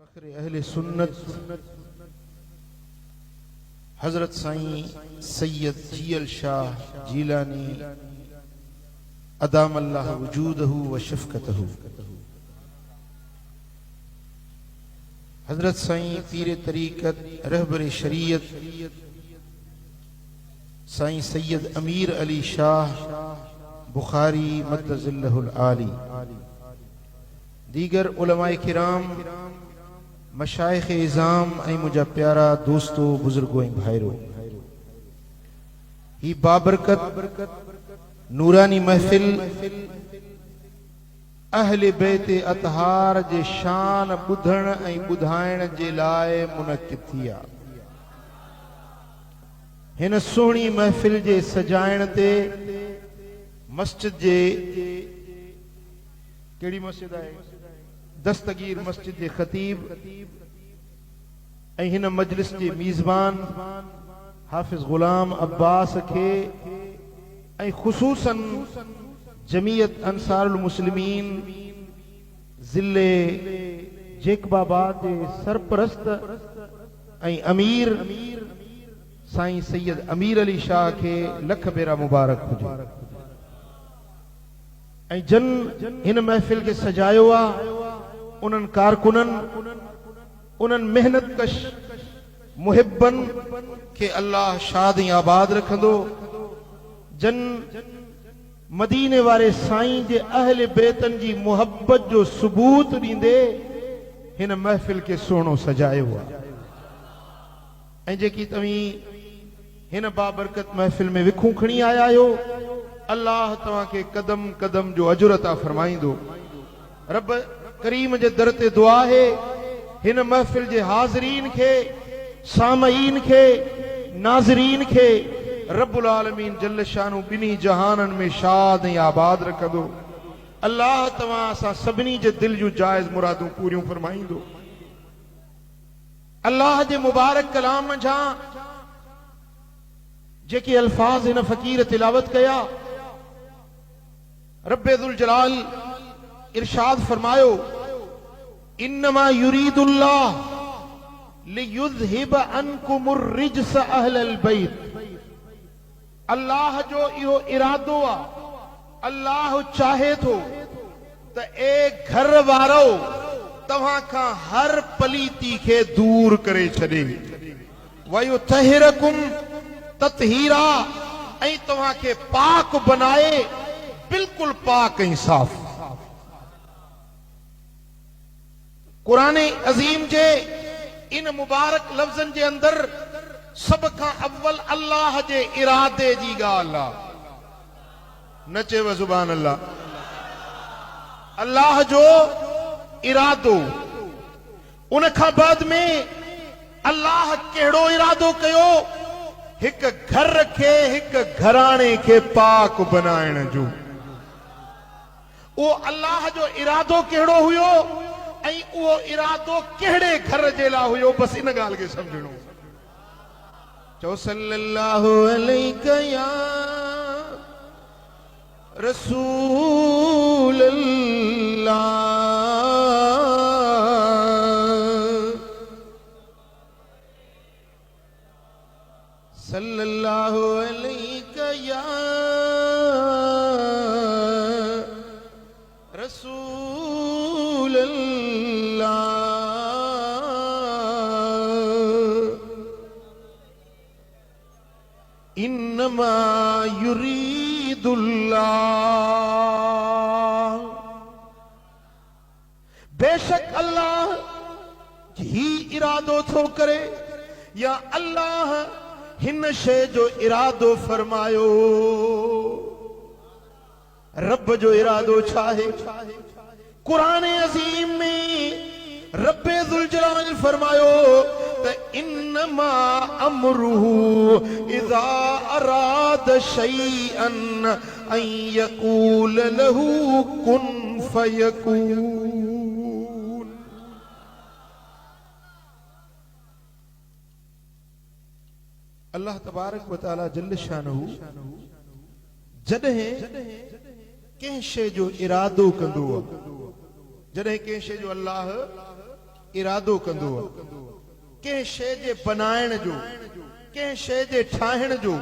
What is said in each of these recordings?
फख्र अहले सुन्नत हजरत साईं सैयद जीअल शाह जीलानी अदाम अल्लाह वजूदहू व शफ़क़तहू। हजरत साईं पीर तरीक़त रहबर शरीयत साईं सैयद अमीर अली शाह बुखारी मद्दज़िल्लहुल आली, दीगर उलमाए किराम, मशाइख इज़ाम ऐं मुझा प्यारा दोस्तों बुजुर्गों ऐं भाइरों, ही बाबरकत नूरानी महफिल अहले बैत अतहार जे शान ॿुधण ऐं ॿुधाइण जे लाइ मुनक़िद थी आहे। हिन सुहिणी महफिल जे सजाइण ते मस्जिद जे कहिड़ी मस्जिद आहे दस्तगीर मस्जिद जे खतीब ऐं हिन मजलिस जे मीज़बान हाफिज़ गुलाम अब्बास खे ऐं ख़ुसूसन जमीयत अंसारुल मुस्लिमीन ज़िले जेकबाबाद जे सरपरस्त ऐं अमीर साईं सैयद अमीर अली शाह के लख भेरा मुबारक हुजे। ऐं जन हिन महफिल के सजायो आ उन्हनि कारकुननि, उन्हनि मेहनत कश मुहिबन के अल्लाह शाद ऐं आबाद रखंदो। जन मदीने वारे साईं जे अहले बेतन जी मुहब्बत जो सबूत ॾींदे हिन महफिल के सुहिणो सजायो आहे। ऐं जेकी तव्हीं हिन बाबरकत महफिल में विखूं खणी आया आहियो, अल्लाह तव्हां खे कदम कदम जो अजुर अता फरमाईंदो। रब करीम जे दर ते दुआ है हिन महफिल जे हाज़रीन खे, सामईन खे, नाज़रीन खे रब्बुल आलमीन जल्ल शानु बिनी जहानन में शाद ऐं आबाद रखंदो। अल्लाह तव्हां असां सभिनी जे दिल जूं जायज़ मुरादूं पूरियूं फरमाईंदो। अल्लाह जे मुबारक कलाम जा जेके अल्फाज हिन फ़कीर तिलावत कया, रब्बे दुल जलाल इरशाद फरमायो, इन्नमा युरीदुल्लाह लियुज़हिब अन्कुमुर रिज्स अहलल बैत। अल्लाह जो इहो इरादो आ, अल्लाह चाहे थो त ए घर वारो तव्हां खां हर पलीती खे दूर करे छॾे। वयुतहिरकुम ततहीरा, ऐं तव्हां खे पाक बनाए, बिल्कुल पाक ऐं साफ़। कुरान अज़ीम जे इन मुबारक लफ्ज़न जे अंदर सब खां अव्वल अल्लाह जे इरादे जी ॻाल्हि आहे। न चेव सुभान अल्लाह। अल्लाह जो इरादो, उन खां बाद में अल्लाह कहिड़ो इरादो कयो, हिक घर खे, हिक घराणे खे पाक बनाइण जो। उहो अल्लाह जो इरादो कहिड़ो हुयो ऐं उहो इरादो कहिड़े घर जे लाइ हुयो, बस इन ॻाल्हि खे समझणो। चओ सल्लल्लाहु अलैका या रसूल अल्लाह, सल्लल्लाहु अलैका या रसूल अल्लाह। इन्नमा युरीदुल्लाह, बेशक अल्लाह ही इरादो थो करे, या अल्लाह हिन शे जो इरादो फरमायो। रब जो इरादो छा है? कुरान अज़ीम में रब्बे दुल जलाल फरमायो त इन्नमा अमरुहु इज़ा अराद शैअन अन यक़ूल लहू कुन फयकून। अल्लाह तबारक व तआला जल्ल शानहू जॾहिं कंहिं शइ जो इरादो कंदो आहे, जॾहिं कंहिं शइ जो अल्लाह इरादो कंदो आहे कंहिं शइ जे बनाइण जो कंहिं शइ जे ठाहिण जो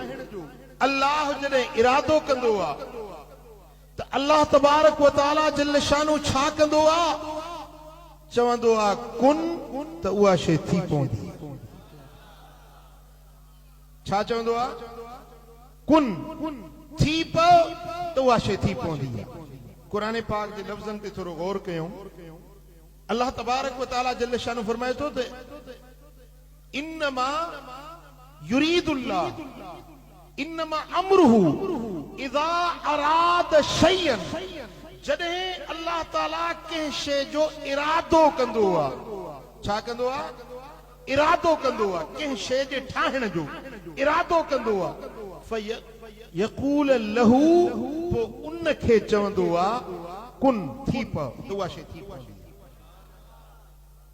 अल्लाह जॾहिं इरादो कंदो आहे त अल्लाह तबारक व तआला जल शानो छा कंदो आहे चवंदो आहे कुन त उहा शइ थी पवंदी छा चवंदो आहे कुन थी पओ त उहा शइ थी पवंदी क़ुरान पाक जे लफ़्ज़नि ते थोरो गौर कयूं अल्लाह तबारक व तआला जल शानो फरमाए थो त इन्नमा युरीदुल्लाह इन्नमा अमरुहु इज़ा अराद शयन जॾहिं अल्लाह ताला कंहिं शइ जो इरादो कंदो आहे छा कंदो आहे इरादो कंदो आहे कंहिं शइ जे ठाहिण जो इरादो कंदो आहे यक़ूल लहू पोइ उन खे चवंदो आहे कुन थी पओ त उहा शइ थी पवंदी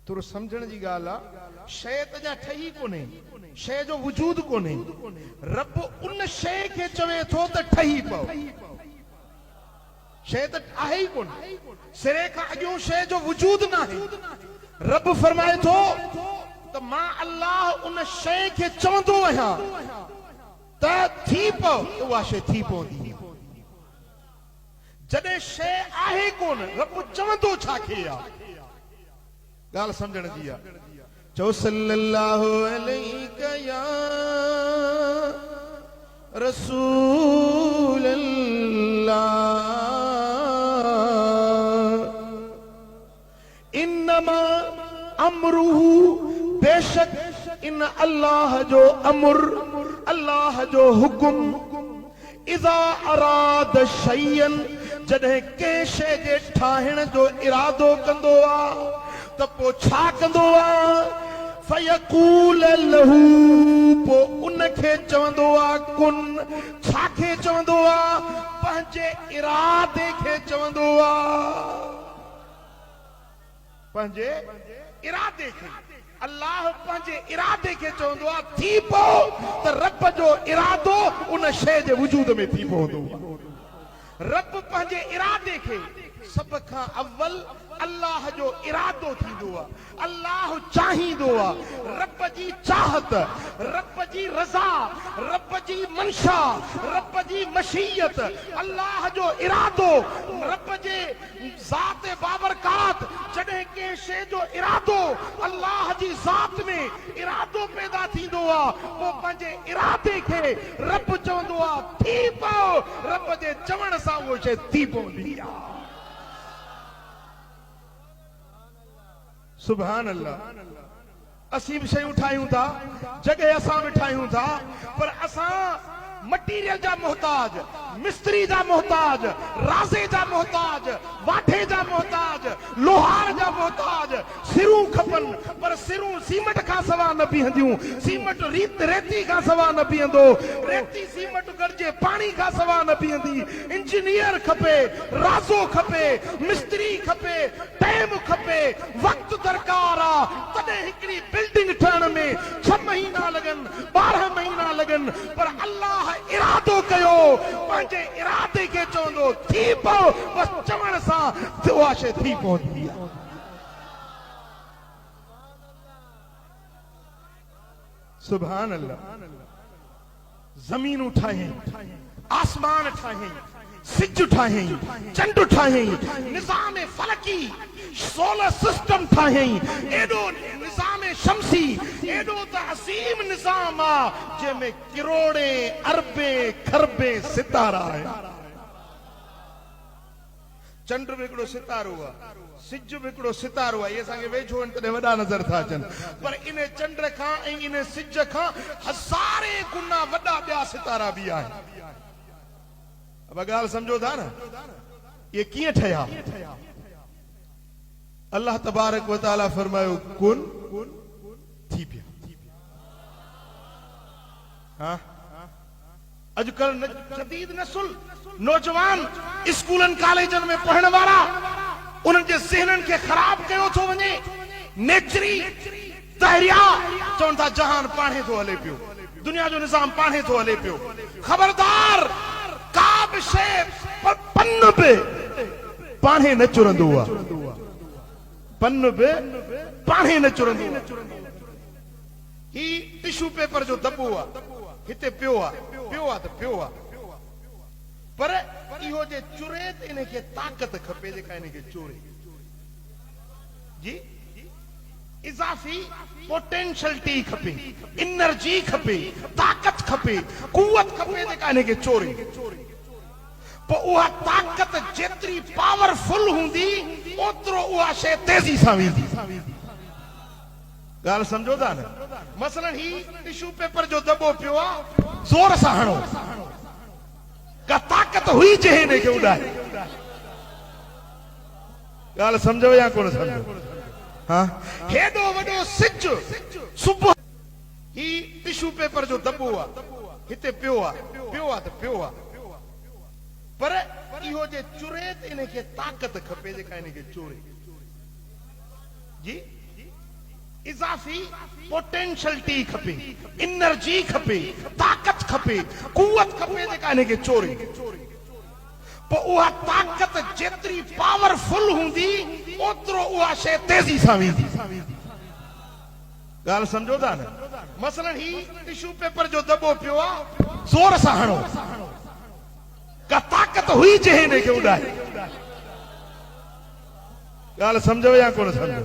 थोरो सम्झण जी ॻाल्हि आहे शइ त अञा ठही कोन्हे शइ जो वजूद कोन्हे रब उन शइ खे चवे थो त ठही पओ शइ त आहे ई कोन सिरे खां अॻियो शइ जो वजूद न आहे रब फरमाए थो त मां अल्लाह उन शइ खे चवंदो आहियां त थी पओ त उहा शइ थी पवंदी जॾहिं शइ आहे कोन रब चवंदो छा खे आहे ॻाल्हि सम्झण जी आहे चओ सल्लल्लाहु अलैहि या रसूल अल्लाह इन्नमा अमरुहु बेशक इन अल्लाह जो अमर अल्लाह जो हुकुम इज़ा अराद शयन जॾहिं कंहिं शइ जे ठाहिण जो इरादो कंदो आहे त पोइ छा कंदो आहे फयकूल लहू पोइ उन खे चवंदो आहे कुन छा खे चवंदो आहे पंहिंजे इरादे खे चवंदो आहे पंहिंजे इरादे खे अल्लाह पंहिंजे इरादे खे चवंदो आहे थी पओ त रब जो इरादो उन शइ जे वजूद में थी पवंदो रब पंहिंजे इरादे खे सब खां अव्वल अल्लाह जो इरादो थींदो आहे अल्लाह चाहींदो आहे रब जी चाहत रब जी रज़ा रब जी मंशा रब जी मशीयत अल्लाह जो इरादो रब जे ज़ात बाबरकात जॾहिं कंहिं शइ जो इरादो अल्लाह जी ज़ात में इरादो पैदा थींदो आहे पोइ पंहिंजे इरादे खे रब चवंदो आहे थी पओ रब जे चवण सां उहो शइ थी पवंदी आहे सुभान अल्लाह असीं बि शयूं ठाहियूं था जॻह असां बि ठाहियूं था पर असां मटीरियल जा मोहताज मिस्त्री जा मोहताज राज़े जा मोहताज वाठे जा मोहताज लोहार जा मोहताज सिरूं खपनि पर सिरूं सीमेंट खां सवा न बीहंदियूं सीमेंट रेती खां सवा न बीहंदो रेती सीमेंट गॾिजे पाणी खां सवा न बीहंदी इंजीनियर खपे राज़ो खपे मिस्त्री खपे टाइम खपे वक़्तु दरकार आहे तॾहिं हिकिड़ी बिल्डिंग ठहण में 6 महीना लॻनि 12 महीना लॻनि पर अल्लाह इरादो कयो पंहिंजे इरादे खे चवंदो थी पओ बस चवण सां उहा शइ थी पवंदी आहे सुभान अल्लाह ज़मीनूं ठाहियईं आसमान ठाहियईं सिज ठाहियईं चंड ठाहियईं निज़ाम फलकी सोलर सिस्टम ठाहियईं एॾो निज़ाम शमसी एॾो त असीम निज़ाम आहे जंहिंमें किरोड़े अरबे खरबे सितारा आहिनि चंड बि हिकिड़ो सितारो आहे सिज बि हिकिड़ो सितारो आहे इहे असांखे वेझो आहिनि तॾहिं वॾा नज़र था अचनि पर इन चंड खां ऐं इन सिज खां हज़ारे गुना वॾा ॿिया सितारा बि आहिनि अब ॻाल्हि सम्झो था न ये कीअं ठहिया अल्लाह तबारक व तआला फरमायो कुन थी पिया हाँ अॼुकल्ह जदीद नस्ल नौजवान स्कूलनि कॉलेजनि में पढ़ण वारा उन्हनि जे ज़हननि खे ख़राब कयो थो वञे नेचरी तहरिया चवनि था जहान पाणे थो हले पियो दुनिया जो निज़ाम पाणे थो हले पियो ख़बरदार का बि शइ पन बि पाणे न चुरंदो आहे पन बि पाणे न चुरंदो। ही टिश्यू पेपर जो दॿो आहे, हिते पियो आहे त पियो आहे, पर इहो जे चुरे त इनखे ताक़त खपे जेका इनखे चोरे। जी इज़ाफ़ी पोटेंशियलिटी खपे, एनर्जी खपे, ताक़त खपे, कुवत खपे जेका इनखे चोरे। पोइ उहा ताक़त जेतिरी पावरफुल हूंदी ओतिरो उहा शइ तेज़ी सां वेंदी। ॻाल्हि सम्झो था न? मसलन ही टिश्यू पेपर जो दॿो पियो आहे, ज़ोर सां हणो, का ताक़त हुई जंहिं हिनखे उॾाए। ॻाल्हि सम्झो या कोन सम्झो? हाँ, हेॾो वॾो सिज सुबुह, ही टिश्यू पेपर जो दॿो आहे, हिते पियो आहे त पियो आहे, पर इहो जे चुरे त इनखे ताक़त खपे जेका इनखे चोरे। जी इज़ाफ़ी पोटेंशियलिटी खपे, एनर्जी खपे, ताक़त खपे, कुवत खपे जेका इनखे चोरे। पोइ उहा ताक़त जेतिरी पावरफुल हूंदी ओतिरो उहा शइ तेज़ी सां वेंदी। ॻाल्हि सम्झो था न? मसलन ही टिश्यू पेपर जो दॿो पियो आहे, ज़ोर सां हणो, का ताक़त हुई जंहिं हिनखे उॾाए। ॻाल्हि सम्झो या कोन सम्झो?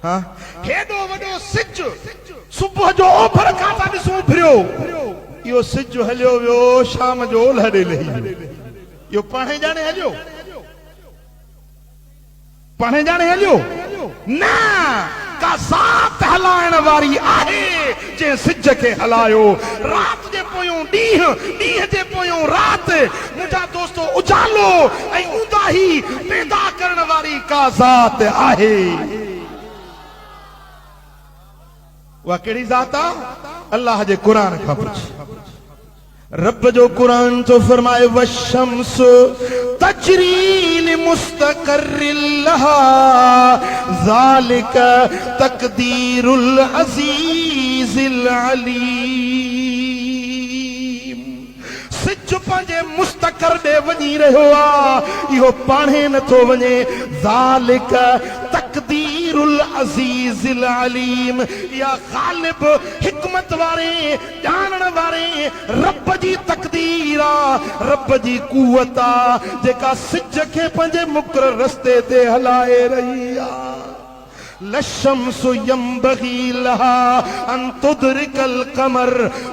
हाँ, हेॾो वॾो सिज सुबुह जो ओभर खां था ॾिसूं फिरियो, इहो सिज हलियो वियो शाम जो ओलह ॾे लही। इहो पाणे ॼाणे हलियो? पाणे ॼाणे हलियो? न, का ज़ात हलाइण वारी आहे जंहिं सिज खे हलायो। राति जे पोयों ॾींहुं, ॾींहं जे पोयों राति, मुंहिंजा दोस्तो उजालो ऐं ऊंदाही पैदा करण वारी का ज़ात आहे। उहा कहिड़ी ज़ात आहे? अल्लाह जे क़ुरान खां पुछ। रब जो क़ुरान तो फरमाए वशम्स तजरी लिमुस्तक़र्रिल लहा ज़ालिका तक़दीरुल अज़ीज़िल अलीम। सिज पंहिंजे मुस्तक़र ॾे वञी रहियो आहे, इहो पाणे नथो वञे। ज़ालिका तक़दीरुल अज़ीज़िल अलीम, या ग़ालिब हिकमत वारे ॼाणण वारे रब जी तक़दीर आहे, रब जी कुवत आहे, जेका सिज खे पंहिंजे मुक़रर रस्ते ते हलाए रही आहे। लशम्सु यंबगी लहा अन तुदरिकल कमर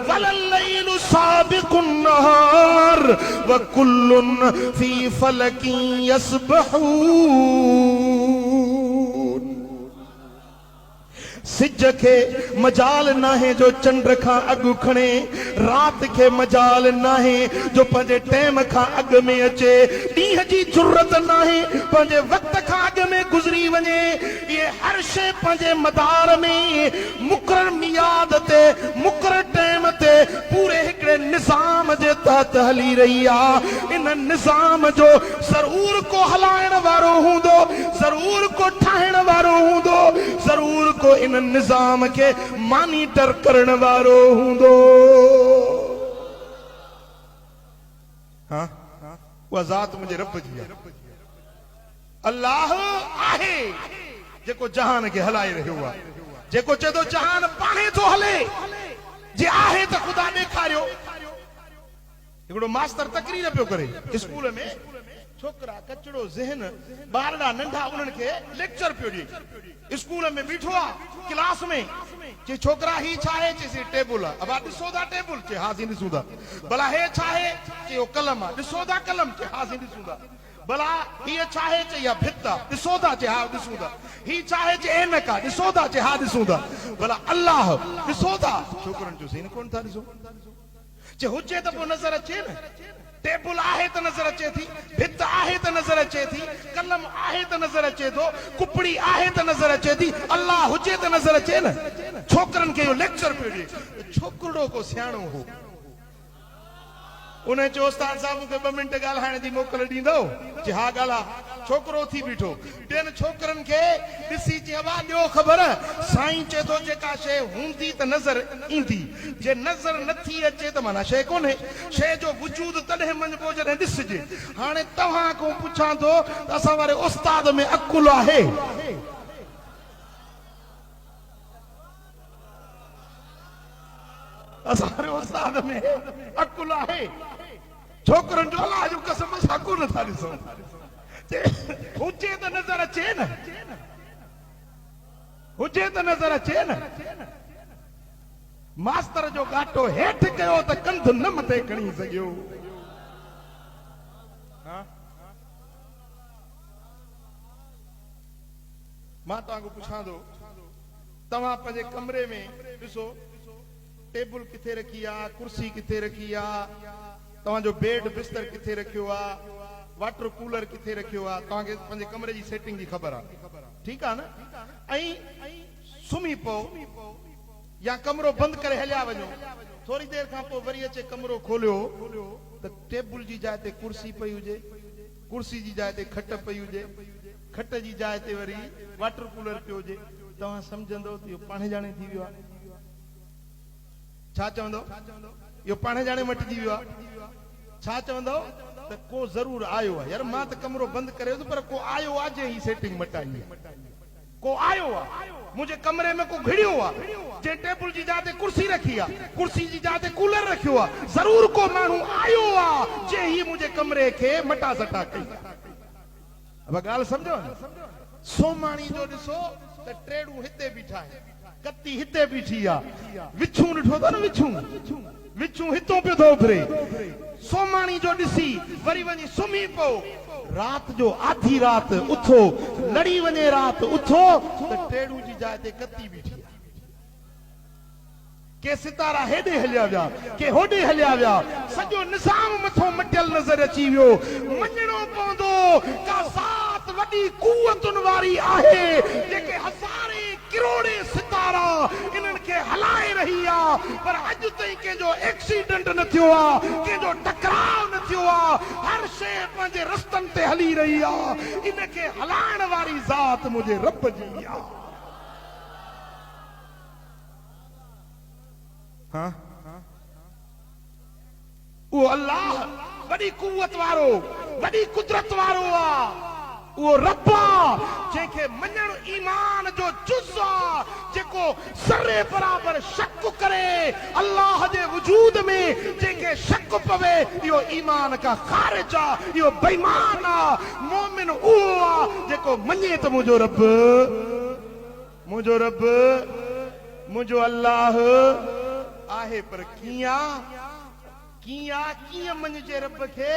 वलल्लैलु साबिकुन नहार व कुल्लुन फी फलकिन यसबहून। सिज खे मजाल नाहे जो चंड खां अॻु खणे, रात खे मजाल नाहे जो पंहिंजे टाइम खां अॻु में अचे, ॾींहं जी ज़रूरत नाहे पंहिंजे वक़्त खां अॻु में गुज़री वञे। इहे हर शइ पंहिंजे मदार में मुक़रर मियाद ते, मुक़रर टाइम ते, पूरे हिकिड़े निज़ाम जे तहत हली रही आहे। इन निज़ाम जो ज़रूर को हलाइण वारो हूंदो, ज़रूर को ठाहिण वारो हूंदो, ज़रूर को इन निज़ाम के मॉनिटर करण वारो हूंदो। हाँ, उहा ज़ात मुंहिंजे रब जी आहे। अल्लाह आहे जेको जहान खे हलाए रहियो आहे, जेको चए थो जहान पाणे थो हले। जे आहे त ख़ुदा ॾेखारियो। हिकिड़ो मास्तर तकरीर पियो करे स्कूल में, छोकरा कचड़ो ज़हन ॿारड़ा नंढा उन्हनि खे लेक्चर पियो ॾिए। स्कूल में बीठो आहे क्लास में, चए छोकरा ही छा आहे? चए टेबल आहे। अब ॾिसो था टेबल? चए हा सी ॾिसूं था। भला हे छा आहे? चए कलम आहे। ॾिसो था कलम? चए हा सी ॾिसूं था। भला हीअ छा आहे? चए या भित आहे। ॾिसो था? चए हा ॾिसूं था। ही छा आहे? चए ऐनक आहे। ॾिसो था? चए हा ॾिसूं था। भला अल्लाह ॾिसो था? छोकरनि जो सीन कोन था ॾिसो। चए हुजे त पोइ नज़र अचे न। टेबल आहे त नज़र अचे थी, भित आहे त नज़र अचे थी, कलम आहे त नज़र अचे थो, कुपड़ी आहे त नज़र अचे थी, अल्लाह हुजे त नज़र अचे न। छोकरनि खे इहो लेक्चर पियो ॾिए। छोकिरो को सियाणो हो, उन चयो उस्ताद साहब मूंखे 2 मिंट ॻाल्हाइण जी मोकल ॾींदो? चए हा ॻाल्हा। छोकिरो थी बीठो, ॿियनि छोकरनि खे ॾिसी चए वाह ॾियो ख़बर, साईं चए थो जेका शइ हूंदी त नज़र ईंदी, जे नज़र नथी अचे त माना शइ कोन्हे। शइ जो वजूद तॾहिं मञिबो जॾहिं ॾिसजे। हाणे तव्हां खां पुछां थो त असां वारे उस्ताद में अकुल आहे? असारे उस्ताद में अकुल है छोकरन जो अल्लाह जो कसम साको न था ॾिसो हुजे त नज़र अचे न हुजे त नज़र अचे न मास्तर जो गाटो हेठ कयो त कंध न मथे खणी सघियो मां तव्हांखे पुछां थो तव्हां पंहिंजे कमरे में ॾिसो टेबल किथे रखी आहे कुर्सी किथे रखी आहे तव्हांजो बेड बिस्तर किथे रखियो आहे वाटर कूलर किथे रखियो आहे तव्हांखे पंहिंजे कमरे जी सेटिंग जी ख़बर आहे ठीकु आहे न ऐं सुम्ही पओ या कमरो बंदि करे हलिया वञो थोरी देरि खां पोइ वरी अचे कमरो खोलियो त टेबल जी जाइ ते कुर्सी पई हुजे कुर्सी जी जाइ ते खट पई हुजे खट जी जाइ ते वरी वाटर कूलर पियो हुजे तव्हां सम्झंदो त इहो पाणे ॼाणे थी वियो आहे छा चवंदो इहो पाणे ॼाणे मटिजी वियो आहे छा चवंदो त को ज़रूर आयो आहे यार मां त कमरो बंदि करे पर को आयो आहे जे ही सेटिंग मटाई को आयो आहे मुझे कमरे में को घिड़ियो आहे जे टेबल जी जाइ ते कुर्सी रखी आहे कुर्सी जी जाइ ते कूलर रखियो आहे ज़रूर को माण्हू आयो आहे जे ही मुझे कमरे खे मटा सटा कई अब ॻाल्हि सम्झो सोमाणी जो ॾिसो त ट्रेड़ू हिते बीठा आहिनि कत्ती हिते बीठी आहे विछू ॾिठो अथव न विछू विछू हितो पियो थो उभरे सोमाणी जो ॾिसी वरी वञी सुम्ही पओ रात जो आधी रात उथो लड़ी वञे रात उथो त ट्रेड़ू जी जाइ ते कत्ती बीठी आहे के सितारा हेॾे हलिया विया के होॾे हलिया विया सॼो निज़ाम मथो मटियल नज़र अची वियो मञणो पवंदो का ज़ात वॾी क़ुवतुनि वारी आहे जेके हज़ारे किरोड़े सितारा इन्हनि खे हलाए रही आहे पर अॼु ताईं कंहिंजो एक्सीडेंट न थियो आहे कंहिंजो टकराव न थियो आहे हर शइ पंहिंजे रस्तनि ते हली रही आहे इनखे हलाइण वारी ज़ात मुंहिंजे रब जी आहे हाँ वो अल्लाह वॾी कुवत वारो वॾी कुदरत वारो आहे वो रब्बा जेके मञण ईमान जो जुज़ आहे जेको ज़र्रे बराबर शक करे अल्लाह जे वजूद में जेके शक पवे इहो ईमान का ख़ारिज आहे इहो बेईमान आहे मोमिन उहो आहे जेको मञे त मुंहिंजो रब मुंहिंजो अल्लाह आहे पर कीअं मञिजे रब खे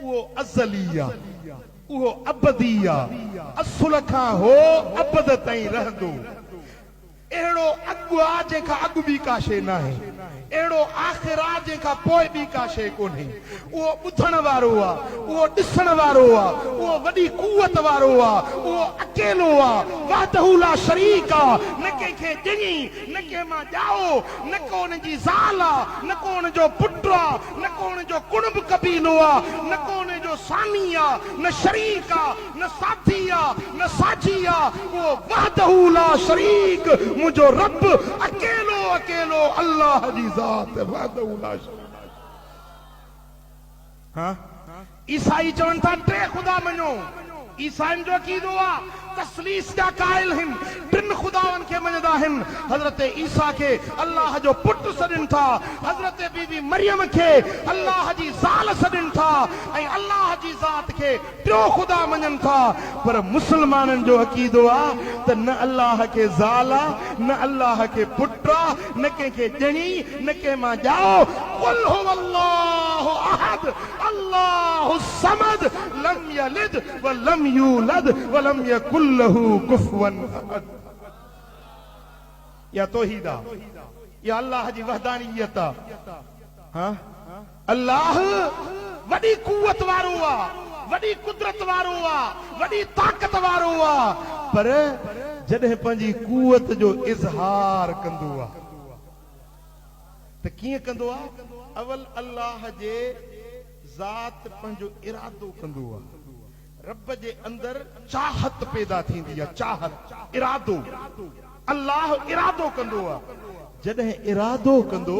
उहो अज़ली आहे उहो अबदी आहे असुल खां हो अबद ताईं रहंदो अहिड़ो अॻु आहे जंहिंखां अॻु बि का शइ न आहे अहिड़ो आख़िर आहे जंहिंखां पोइ बि का शइ कोन्हे उहो ॿुधण वारो आहे उहो ॾिसण वारो आहे उहो वॾी क़ुवत वारो आहे उहो अकेलो आहे वहदहू ला शरीक आहे न कंहिंखे ॼणी न कंहिं मां ॼाओ न को उन जी ज़ाल आहे न को उन जो पुटु आहे न को उन जो कुणब कबीलो आहे न को उन जो सामी आहे न शरीक आहे न साथी आहे न साझी आहे उहो वहदहू ला शरीक मुझो रब अकेलो अकेलो अल्लाह जी ज़ात वहदहू ला शरीक हाँ ईसाई चवनि था टे ख़ुदा मञो ईसाइन जो अक़ीदो आहे तस्लीस जा क़ाइल आहिनि टिनि ख़ुदावनि खे मञंदा आहिनि हज़रत ईसा खे अल्लाह जो पुटु सॾनि था हज़रत बीबी मरियम खे अल्लाह जी ज़ाल सॾनि था ऐं अल्लाह जी ज़ात खे टियों ख़ुदा मञनि था पर मुस्लमाननि जो अक़ीदो आहे त न अल्लाह खे ज़ाल आहे न अल्लाह खे पुटु आहे न कंहिंखे ॼणी न कंहिं मां ॼाओ कुल हुवल्लाहु अहद अल्लाहु समद लम यलिद व लम यूलद व लम यकुल लहू कुफुवन अहद या तौहीद या अल्लाह जी वहदानियत हां अल्लाह वॾी कुवत वारो आहे वॾी कुदरत वारो आहे वॾी ताक़त वारो आहे पर जॾहिं पंहिंजी कुवत जो इज़हार कंदो आहे त कीअं कंदो आहे अवल अल्लाह जे ज़ात पंहिंजो इरादो कंदो आहे रब जे अंदर चाहत पैदा थींदी आहे चाहत इरादो अल्लाह इरादो कंदो आहे जॾहिं इरादो कंदो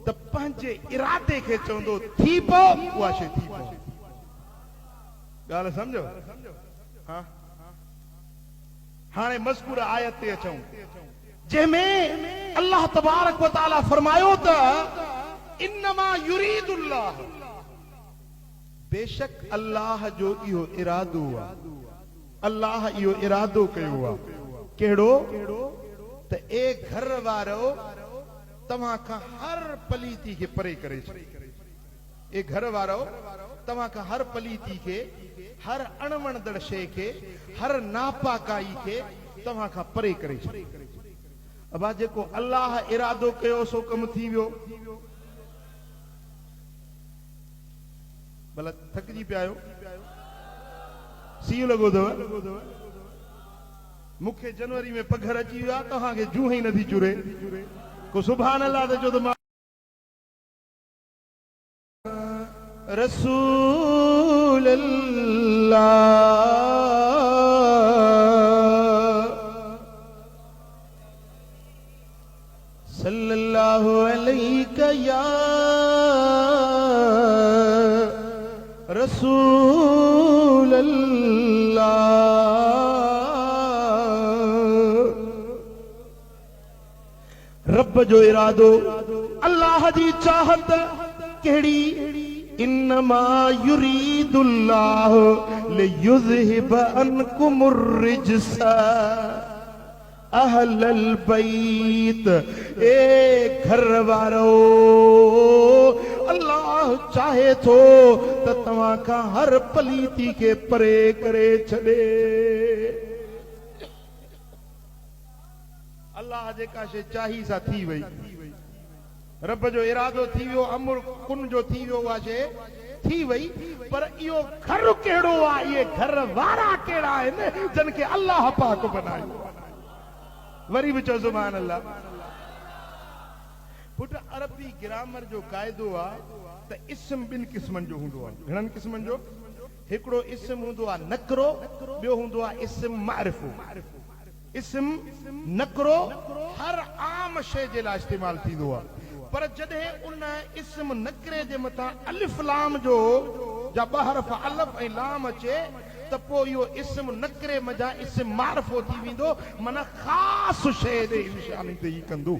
त पंहिंजे इरादे खे चवंदो थी पओ उहा शइ थी पओ ॻाल्हि सम्झो हाणे मज़कूर आयत ते अचूं जंहिंमें अल्लाह तबारक व तआला फरमायो त इन्नमा युरीदुल्लाह, बेशक अल्लाह जो इहो इरादो आहे, अल्लाह इहो इरादो कयो आहे। कहिड़ो त ए घर वारो तव्हां खां हर पलीती खे परे करे छॾे। ए घर वारो तव्हां खां हर पलीती खे, हर अणवणदड़ शइ खे, हर नापाकाई खे तव्हां खां परे करे छॾे। अबा जेको अल्लाह इरादो कयो सो कम थी वियो। भला थकिजी पिया आहियो, सीउ लॻो अथव, मूंखे जनवरी में पघर अची वियो आहे, तव्हांखे जूं ई नथी चुरे। को सुभान अल्लाह त चओ त मां रसूल अल्लाह सल्लल्लाहु अलैहि या रसूल अल्लाह। रब जो इरादो, अल्लाह जी चाहत कहिड़ी? इन्नमा युरीदुल्लाह लियुज़हिब अन्कुमुर रिज्स अहलल बैत। ए घर वारो, अल्लाह चाहे थो त तव्हां खां हर पलीती खे परे करे छॾे। अल्लाह जेका शइ चाही सा थी वई, रब जो इरादो थी वियो, अमुर कुन जो थी वियो, उहा शइ थी वई। पर इहो घर कहिड़ो आहे, इहे घर वारा कहिड़ा आहिनि जिन खे अल्लाह पाक बनायो। वरी बि चओ सुभान अल्लाह। पुट अरबी ग्रामर जो क़ाइदो आहे त इस्म ॿिनि क़िस्मनि जो हूंदो आहे। घणनि क़िस्मनि जो? हिकिड़ो इस्म हूंदो आहे नकरो, ॿियो हूंदो आहे इस्म मारिफो। इस्म नकरो हर आम शइ जे लाइ इस्तेमाल थींदो आहे, पर जॾहिं उन इस्म नकरे जे मथां अलिफ लाम जो जा ॿ हर्फ अलफ ऐं लाम अचे त पोइ इहो इस्म नकरे मज़ा इस्म मारिफो थी वेंदो, माना ख़ासि शइ ॾे निशानी ते ई कंदो।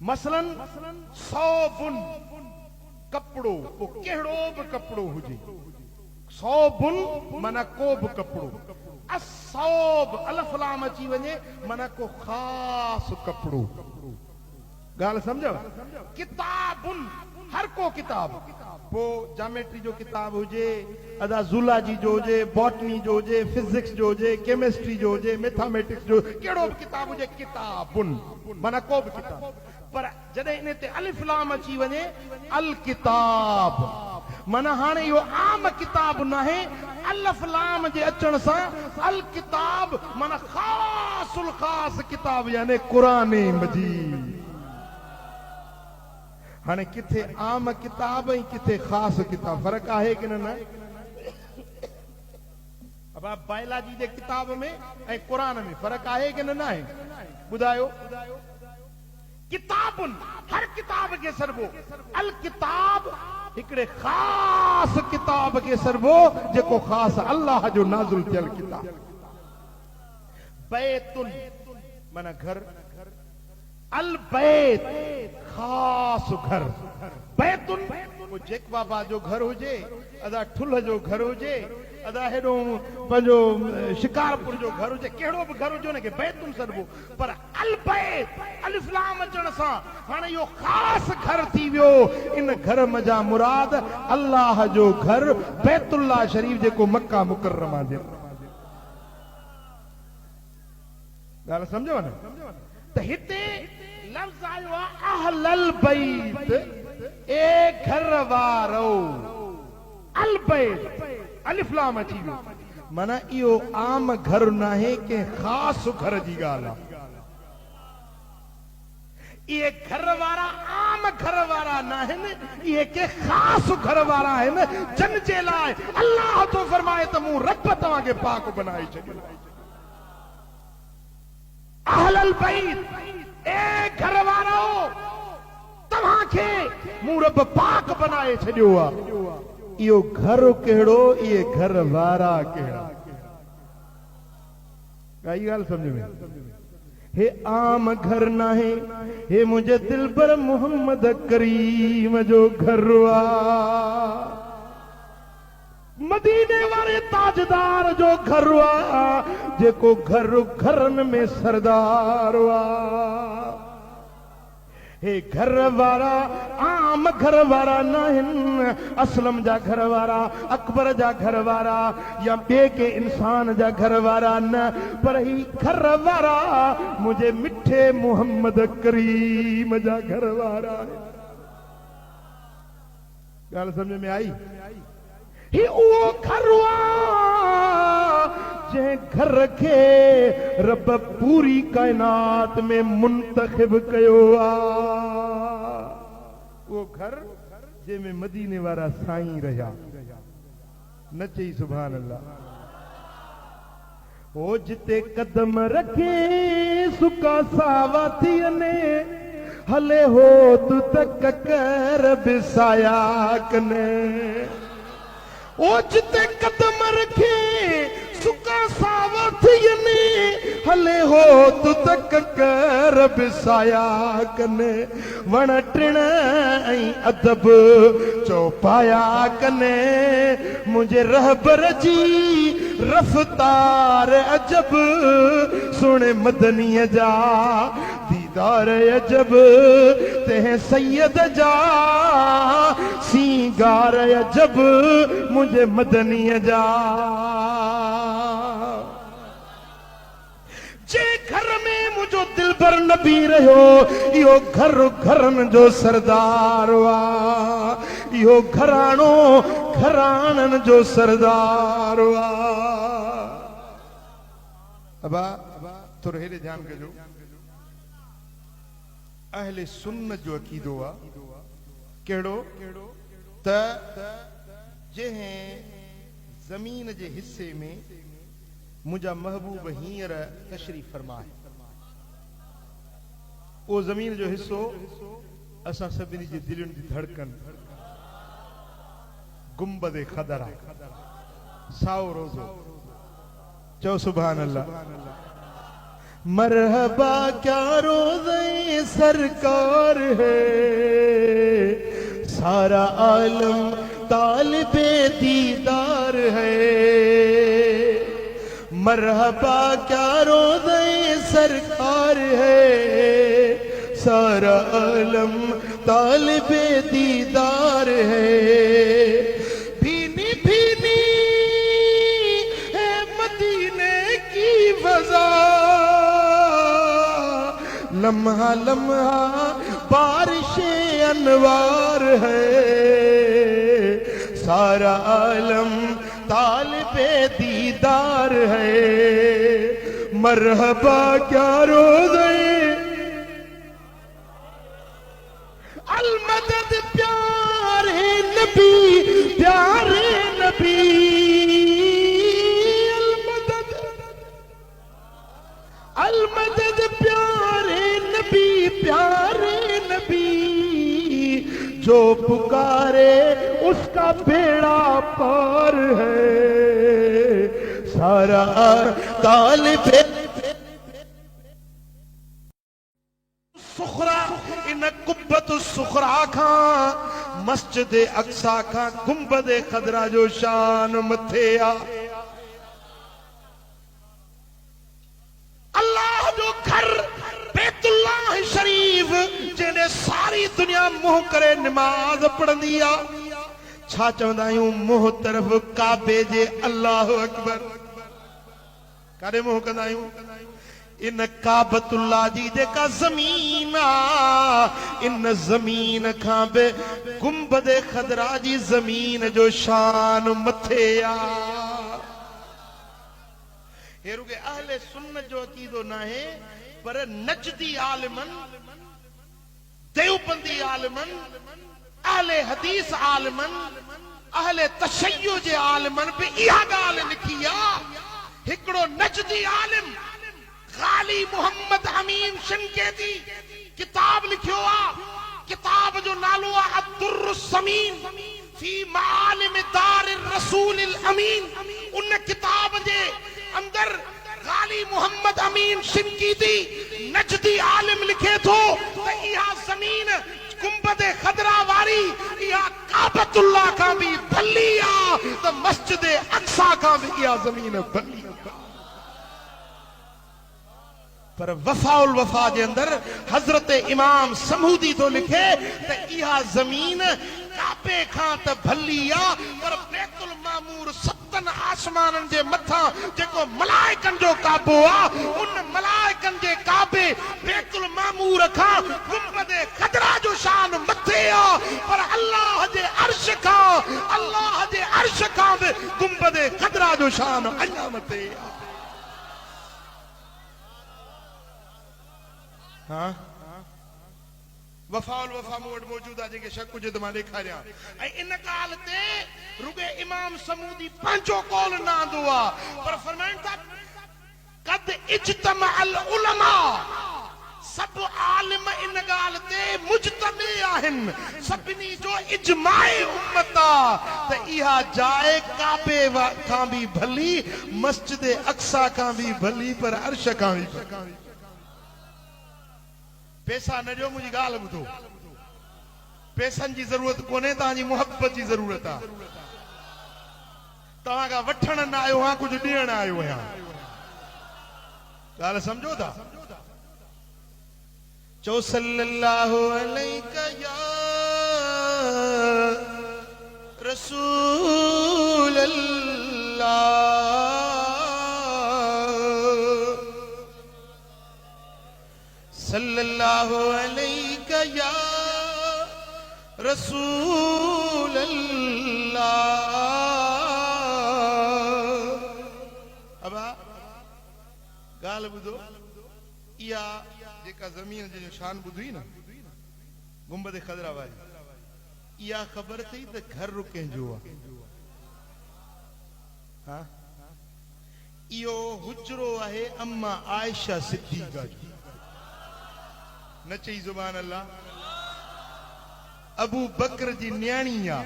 मसलन सौबुन कपिड़ो, पोइ कहिड़ो बि कपिड़ो हुजे, सौबुन माना को बि कपिड़ो, असौब अलफ लाम अची वञे माना को ख़ासि कपिड़ो। ॻाल्हि सम्झो? किताबुन हर को किताब, पोइ जामेट्री जो किताब हुजे, अदा ज़ूलॉजी जो हुजे, बॉटनी जो हुजे, फिजिक्स जो हुजे, केमिस्ट्री जो हुजे, मैथमेटिक्स जो, कहिड़ो बि किताब हुजे, किताबुन माना को बि किताब। पर जॾहिं इन ते अलिफ लाम अची वञे, अल किताब माना हाणे इहो आम किताब न आहे, अलिफ लाम जे अचण सां अल किताब माना ख़ासुल ख़ास किताब, यानी क़ुरान मजीद। हाणे किथे आम किताब ऐं किथे ख़ासि किताब, फ़र्क़ु आहे कि न? अब बायोलॉजी जे किताब में ऐं क़ुरान में फ़र्क़ु आहे कि न आहे? ॿुधायो। किताबुन हर किताब खे सरबो, अल किताब हिकिड़े ख़ासि किताब खे सरबो जेको ख़ासि अल्लाह जो नाज़िल थियल किताब। बैतुन माना घर, अल बैत ख़ासि घर। बैतुन वो जेक बाबा जो घर हुजे, अदा ठुल्ह जो घर हुजे, अदा हेॾो पंहिंजो शिकारपुर जो घर हुजे, कहिड़ो बि घर हुजे हुनखे बैतुन सरबो। पर अल बैत अलिफ लाम अचण सां हाणे इहो ख़ासि घर थी वियो। इन घर मज़ा मुराद अल्लाह जो घर बैतुल्लाह शरीफ जेको मक्का मुकर्रमा जे। ॻाल्हि सम्झो न? त हिते लफ़्ज़ आयो आहे अहलल बैत, ए घर वारो। अल बैत अलिफ लाम अची वियो, माना इहो आम घर न आहे, के ख़ासि घर जी ॻाल्हि आहे। इहे घर वारा आम घर वारा न आहिनि, इहे के ख़ासि घर वारा आहिनि जिन जे लाइ अल्लाह थो फरमाए त मूं रब तव्हांखे पाक बनाए छॾियो। अहलल बैत, ए घर वारो तव्हांखे मूं रब पाक बनाए छॾियो आहे। इहो घर कहिड़ो, इहे घर वारा कहिड़ा? काई ॻाल्हि सम्झ में? हे आम घर ना है, हे मुझे दिल पर मोहम्मद करीम जो घर हुआ। मदीने वाले ताजदार जो घर हुआ, जेको घर घरन में सरदार हुआ। हे घर वारा आम घर वारा नाहिन, असलम जा घर वारा, अकबर जा घर वारा, या बे के इंसान जा घर वारा न, पर ही घर वारा मुझे मिठे मोहम्मद करीम जा घर वारा है। गाल समझ में आई? ही वो घर हुआ जे घर के रब पूरी कायनात में मुंतखब कयो आ। वो घर जे में मदीने वारा साईं रहा। न चई सुभान अल्लाह। ओ जिते कदम रखे सुका सावा थी ने, हले हो तू तक कर बिसाया कने। ओ जिते कदम रखे सुका सावथ यने, हले हो तू तक कर बिसाया कने। वण टिण ऐं अदब चौपाया कने, मुझे रहबर जी रफ्तार अजब, सुने मदनीअ जा दीदार अजब, ते सैयद जा सींगार अजब, मुझे मदनीअ जा। जे घर में मुझो दिल भर नबी रहो, यो घर घरन जो सरदार वा। यो घरानो घरानन जो सरदार वा। अबा थोड़े हेरे ध्यान कजो। अहले सुन्नत जो अकीदो आ केड़ो त जेहे जमीन जे हिस्से में मुझा महबूब हींअर तशरीफ फरमाए। वो जमीन जो हिस्सो असां सभिनी जी दिलुनि जी धड़कन, गुंबद खदरा, साओ रोज़ो। चओ सुभान अल्लाह। मरहबा क्या रोज़े सरकार है, सारा आलम तालिबे दीदार है। मरहबा क्या रोज़े सरकार है, सारा आलम तालिबे दीदार है। भीनी भीनी है मदीने की वज़ा, लम्हा लम्हा बारिशे अनवार है। सारा आलम तालिबे दीदार है। मरहबा क्या रोज़े अल मदद प्यारे नबी, प्यारे नबी। अल मदद प्यारे नबी, प्यारे नबी। जो पुकारे उसका बेड़ा पार है। सारा तालिबे सुखरा इन कुब्बत सुखरा खां, मस्जिद अक्सा खां गुंबद खदरा जो शान मथे आ। अल्लाह जो घर बैतुल्लाह शरीफ, जिन्हें सारी दुनिया मुंह करे नमाज पढ़ंदी आ। छा चवंदा आहियूं मुंह तरफ काबे जे अल्लाह अकबर। काॾे मुंह कंदा आहियूं? इन काबतुल्लाह जी जेका ज़मीन आ, इन ज़मीन खां बि गुंबद खदरा जी ज़मीन जो शान मथे आ। हे रुगे अहले सुन्नत जो अकीदो ना है, पर नजदी आलिमन, देवबंदी आलिमन, अहले हदीस आलिमन, अहले तशय्यो जे आलिमन पे इहा गाल लिखी आ। हिकड़ो नजदी आलिम गाली मोहम्मद अमीन शिनकेती किताब लिखियो आ। किताब जो नालो आ अद्दुर्र समीन फी मालिम दार रसूल अमीन। उन किताब जे अंदर गाली मोहम्मद अमीन शिनकीती नजदी आलिम लिखे थो त इहा ज़मीन गुंबद खदरा वारी इहा काबतुल्लाह का भी भली आ त मस्जिद अक्सा का भी इहा ज़मीन भली। पर वफाउल वफा के अंदर हजरत इमाम समूदी तो लिखे त इहा ज़मीन काबे खां त भली आ पर बैतुल मामूर सतन आसमानन जे मथा जेको मलाइकन जो काबो आ उन मलाइकन जे काबे बैतुल मामूर खां गुंबद खदरा जो शान मथे आ पर अल्लाह जे अर्श खां भी गुंबद खदरा जो शान अञा मथे आ। हाँ वफाउल वफा मूं वटि मौजूद आहे जेके शक हुजे त मां ॾेखारियां। ऐं इन ॻाल्हि ते रुगे इमाम समूदी पंहिंजो कौल न आंदो आहे पर फरमाइनि था कद इज्तमा अल उलमा सब आलिम इन ॻाल्हि ते मुजतमी आहिनि सभिनी जो इजमाए उम्मत आहे त इहा जाइ काबे खां बि भली मस्जिद अक्सा खां बि भली पर अर्श खां बि भली। पैसा न ॾियो मुंहिंजी ॻाल्हि ॿुधो पैसनि जी ज़रूरत कोन्हे तव्हांजी मोहब्बत जी ज़रूरत आहे। तव्हां खां वठण न आयो आहियां कुझु ॾियण आयो आहियां ॻाल्हि सम्झो था। चओ सल्लल्लाहु अलैका या रसूल अल्लाह सल्लल्लाहु अलैका या रसूल अल्लाह। अब ॻाल्हि ॿुधो इहा जेका ज़मीन जो शान ॿुधी न गुंबद खदरा वारी इहा ख़बर अथई त घर कंहिंजो आहे। हाँ इहो हुजरो आहे अम्मा आयशा सिद्दीक़ा जो। न चई ज़ुबान अल्लाह अबू बकर जी न्याणी आ।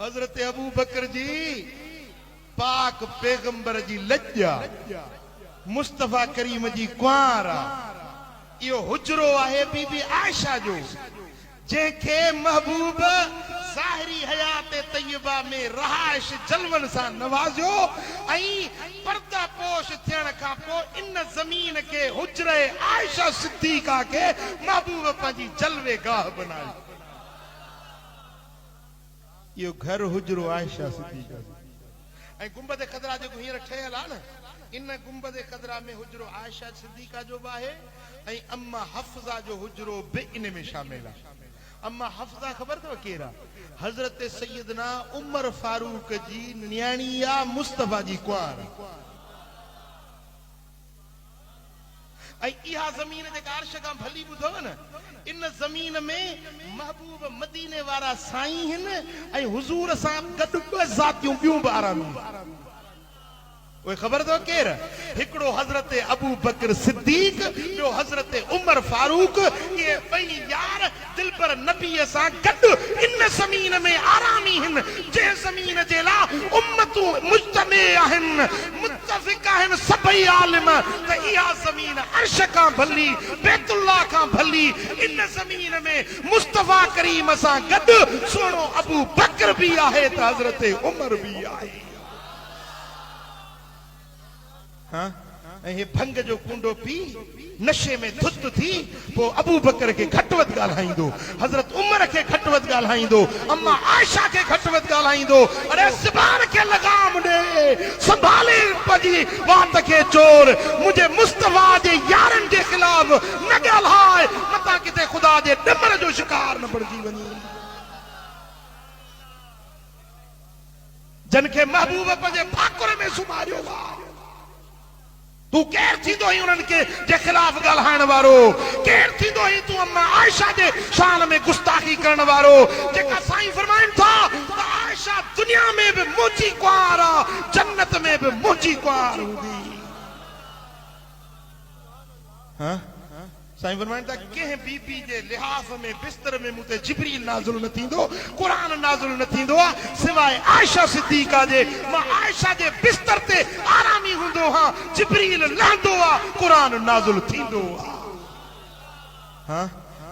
हजरत अबू बकर जी पाक पैगंबर जी लज्जा मुस्तफा करीम जी कुंवार आ। इहो हुजरो आहे बीबी आयशा जो जंहिंखे महबूब ज़ाहिरी हयात तय्यबा में रहाइश जलवन सां नवाज़ियो ऐं पर्दा पोश थियण खां पोइ इन ज़मीन के हुजरे आयशा सिद्दीक़ा के महबूब पंहिंजी जलवे गाह बनाई। इहो घर हुजरो आयशा सिद्दीक़ा ऐं गुंबद खदरा जेको हींअर ठहियल आहे न इन गुंबद खदरा में हुजरो आयशा सिद्दीक़ा जो बि आहे ऐं अम्मा हफ्ज़ा जो हुजरो बि इन में शामिल आहे। अम्मा हफ्ज़ा ख़बर अथव केरु आहे? हज़रत सैयदना उमर फारूक जी न्याणी आहे मुस्तफा जी कुंवार। ऐं इहा ज़मीन जेका अर्श खां भली ॿुधव न इन ज़मीन में महबूब मदीने वारा साईं आहिनि ऐं हुज़ूर सां गॾु ॿ ज़ातियूं ॿियूं बि आरामी उहे ख़बर अथव केरु? हिकिड़ो हज़रत अबू बकर सिद्दीक़ ॿियो हज़रत उमर फारूक। इहे ॿई यार दिलबर नबीअ सां गॾु इन ज़मीन में आरामी आहिनि जंहिं ज़मीन जे लाइ उम्मतूं मुज्तमे आहिनि मुत्तफ़िक़ आहिनि सभई आलिम त इहा ज़मीन अर्श खां भली बैतुल्लाह खां भली इन ज़मीन में मुस्तफा करीम सां गॾु सोणो अबू बकर बि आहे त हज़रत उमर बि आहे। हाँ ऐं हे भंग जो कुंडो पी नशे में धुत थी पोइ अबू बकर के घटवत ॻाल्हाईंदो हज़रत उमर के घटवत ॻाल्हाईंदो अम्मा आयशा के घटवत ॻाल्हाईंदो। अरे ज़बान के लगाम ॾे संभाले पंहिंजी वात के चोर मुंहिंजे मुस्तफा जे यारनि जे ख़िलाफ़ न ॻाल्हाए मता किथे ख़ुदा जे ॾमर जो शिकार न बणिजी वञे। जन खे महबूब पंहिंजे फाकुर में सुम्हारियो आहे तू केर थींदो ही उन्हनि के जे खिलाफ ॻाल्हाइण वारो केर थींदो ही तू अम्मा आयशा जे शान में गुस्ताखी करण वारो जेका साईं फरमाइनि था त आयशा दुनिया में भी मुंहिंजी कुंवार आ जन्नत में भी मुंहिंजी कुंवार हूंदी। हाँ साईं फरमाइनि था कंहिं बीबी जे लिहाफ़ में बिस्तर में मूं ते जिब्रील नाज़िल न थींदो क़ुरान नाज़िल न थींदो आहे सिवाय आयशा सिद्दीक़ा जे। मां आयशा जे बिस्तर ते आरामी हूंदो हां जिब्रील लहंदो आ कुरान नाज़िल थींदो आ। हां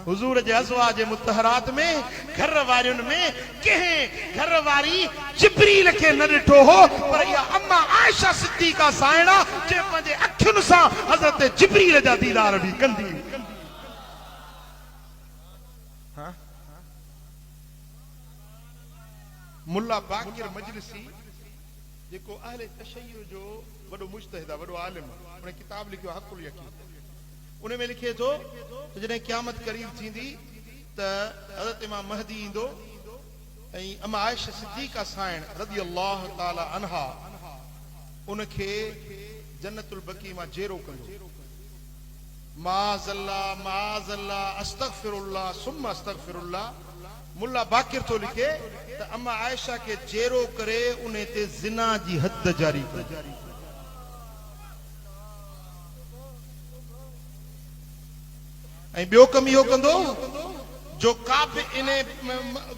हुजूर जे अज़वाज मुतहरात में घर वारियुनि में कंहिं घर वारी जिब्रील खे न ॾिठो हो, पर इहा अम्मा आयशा सिद्दीक़ा साइणा जे पंहिंजे अखियुनि सां हज़रत जिब्रील जा दीदार बि कंदी। मुल्ला बाकिर मजलिसी जेको अहले तशय्युअ जो वॾो मुज्तहिद आहे, वॾो आलिम, उन किताब लिखियो हक़ुल यकीन। उन में लिखे थो त जॾहिं क़यामत क़रीब थींदी त हज़रत इमाम महदी ईंदो ऐं अम्मा आयशा सिद्दीक़ा साइण रज़ी अल्लाह ताला अन्हा उनखे जन्नतुल बकी मां जेरो कंदो। माज़ल्ला अस्तगफिरुल्लाह सुम्मा अस्तगफिरुल्लाह। मुल्ला बाकिर तो लिखे त अम्मा आयशा के जेरो करे उन ते ज़िना जी हद जारी कर। ऐं ॿियो कम इहो कंदो जो का बि इन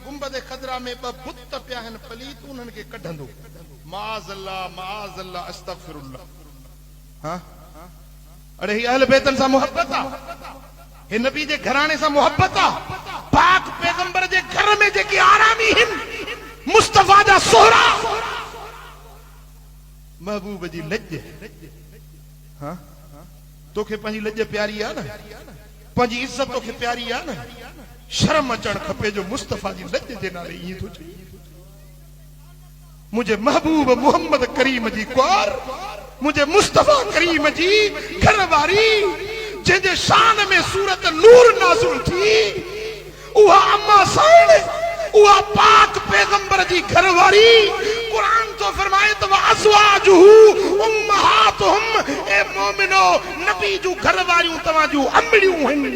गुंबद खदरा में ॿ बुत पिया आहिनि पलीत उन्हनि खे कढंदो। माज़ल्ला अस्तगफिरुल्लाह। हां अरे ही अहल बैतन सां मोहब्बत आहे, हे नबी जे घराणे सां मोहब्बत आहे। पाक पैगंबर जे घर में जेकी आरामी हिन मुस्तफा जा सोहरा महबूब जी लज। हां तोखे पंहिंजी लज प्यारी आहे न, पंहिंजी इज्जत तोखे प्यारी आहे न, शर्म अचण खपे जो मुस्तफा जी लज जे नाले ईअं थो चए। मुझे महबूब मोहम्मद करीम जी कुआर, मुझे मुस्तफा करीम जी घरवारी जंहिंजे शान में सूरत नूर नाज़िल थी, उहा अम्मा साइण, उहा पाक पैगंबर जी घरवारी। कुरान तो फरमाए तो अज़वाजुहु उम्महातुहुम। ए मोमिनो नबी जूं घरवारियूं तव्हां जूं अमड़ियूं आहिनि।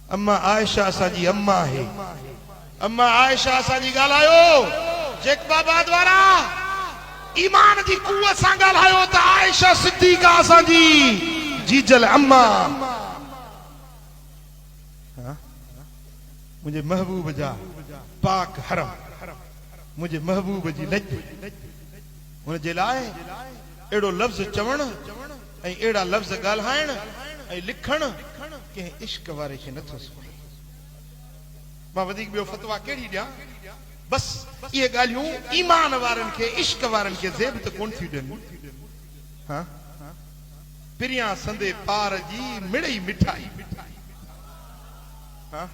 अम्मा आयशा असांजी अम्मा आहे। अम्मा आयशा असांजी ॻाल्हायो जेकबाबाद वारा ईमान जी कुवत सां ॻाल्हायो त आयशा सिद्दीक़ा असांजी जीजल अम्मा। मुझे महबूब जा पाक हरम, मुझे महबूब जी लज, उन जे लाइ एड़ो लफ्ज़ चवण ऐं एड़ा लफ्ज़ ॻाल्हाइण ऐं लिखण कंहिं इश्क वारे खे नथो सुणे। मां वधीक ॿियो फतवा कहिड़ी ॾियां? बस ये ॻाल्हियूं ईमान वारनि खे इश्क वारनि खे ज़ेब त कोन थियूं ॾियनि। हां पिरियां संदे पार जी मिड़ई मिठाई। हां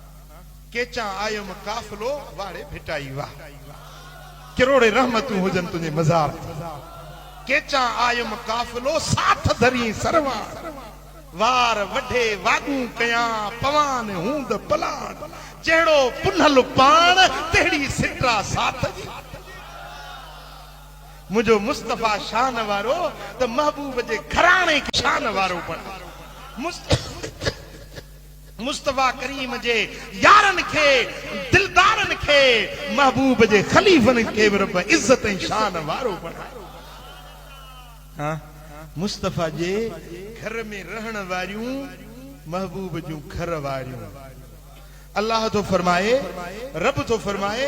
केचा आयम काफ़िलो वाड़े भिटाई वाह, किरोड़े रहमतूं हुजन तुझे मज़ार। केचा आयम काफ़िलो साथ धरी सरवा, वार वढे वागू कया पवान हूंद पलान। जहिड़ो पुनल पान तहिड़ी सिटरा साथ जी। मुझो मुस्तफा शान वारो त महबूब जे घराणे शान वारो बणा। मुस्तफा करीम जे यारन खे दिलदारन खे महबूब जे खलीफन खे रब इज्जत ऐं शान वारो बणायो। हां मुस्तफा जे घर में रहण वारियूं महबूब जूं घर वारियूं। अल्लाह तो फरमाए, रब तो फरमाए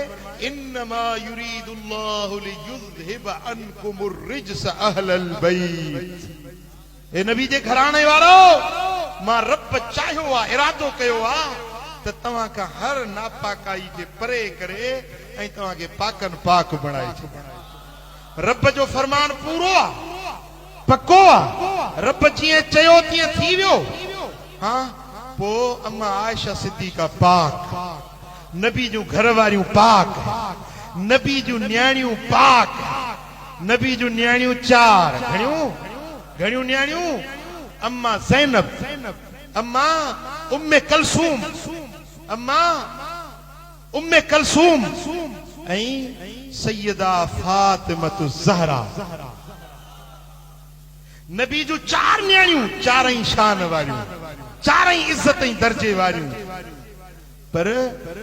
इन्नमा युरीदुल्लाहु लियुज़हिब अन्कुमुर रिज्स अहलल बैत। ए नबी जे घराणे वारो मां रब चाहियो आ, इरादो कयो आ त तव्हां खां हर नापाकाई खे परे करे ऐं तव्हां खे पाकन पाक बणाए छॾे। रब जो फरमान पूरो आ, पक्को आ। रब जीअं चयो तीअं थी वियो। हां पो अम्मा आयशा सिद्दीक़ा पाक, नबी जूं घर वारियूं पाक, नबी जूं न्याणियूं पाक, नबी जूं न्याणियूं चार घणियूं न्याणियूं। अम्मा ज़ैनब, अम्मा उम्मे कलसूम, अम्मा उम्मे कलसूम ऐं सैयदा फातिमतु ज़हरा। नबी जूं चार न्याणियूं, चारई शान वारियूं, चारई इज्जत ऐं दर्जे वारियूं। पर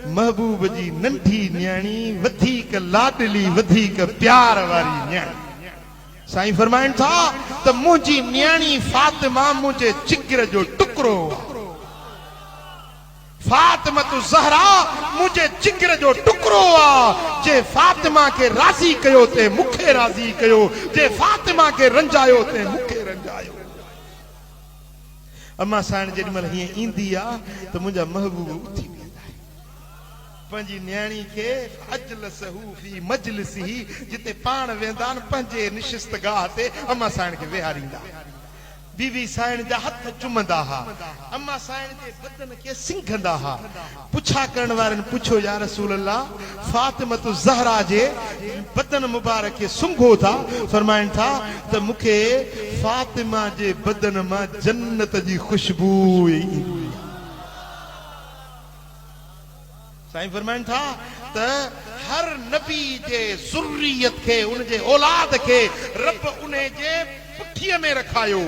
महबूब जी नंढी न्याणी वधीक लाडली, वधीक प्यार वारी न्याणी। साईं फरमाइनि था त मुंहिंजी न्याणी फातिमा मुंहिंजे जिगर जो टुकड़ो। फातिमतु ज़हरा मुझे जिगर जो टुकरो आ, जे फातिमा के राज़ी कयो ते मुखे राज़ी कयो, जे फातिमा के रंजायो ते मुखे रंजायो। अम्मा साण जेॾीमहिल हीअं ईंदी आहे त मुंहिंजा महबूब उथी वेंदा आहिनि, पंहिंजी न्याणी खे अजलसहू फी मजलिसिही, जिते पाण वेंदा आहिनि पंहिंजे निशिस्तगाह ते अम्मा साण खे वेहारींदा। बीवी साइण जा हथ चुमंदा हा, अम्मा साइण जे बदन खे सिंघंदा हा। पुछा करण वारनि पुछो, या रसूल अल्लाह, फातिमतु ज़हरा जे बदन मुबारक खे सुंघो था, फरमाइनि था त मूंखे फातिमा जे बदन मां जन्नत जी खुशबू ईंदी। साईं फरमाइनि था त हर नबी जे ज़ुर्रियत खे, उन जे औलाद खे रब उन जे पुठीअ में रखायो।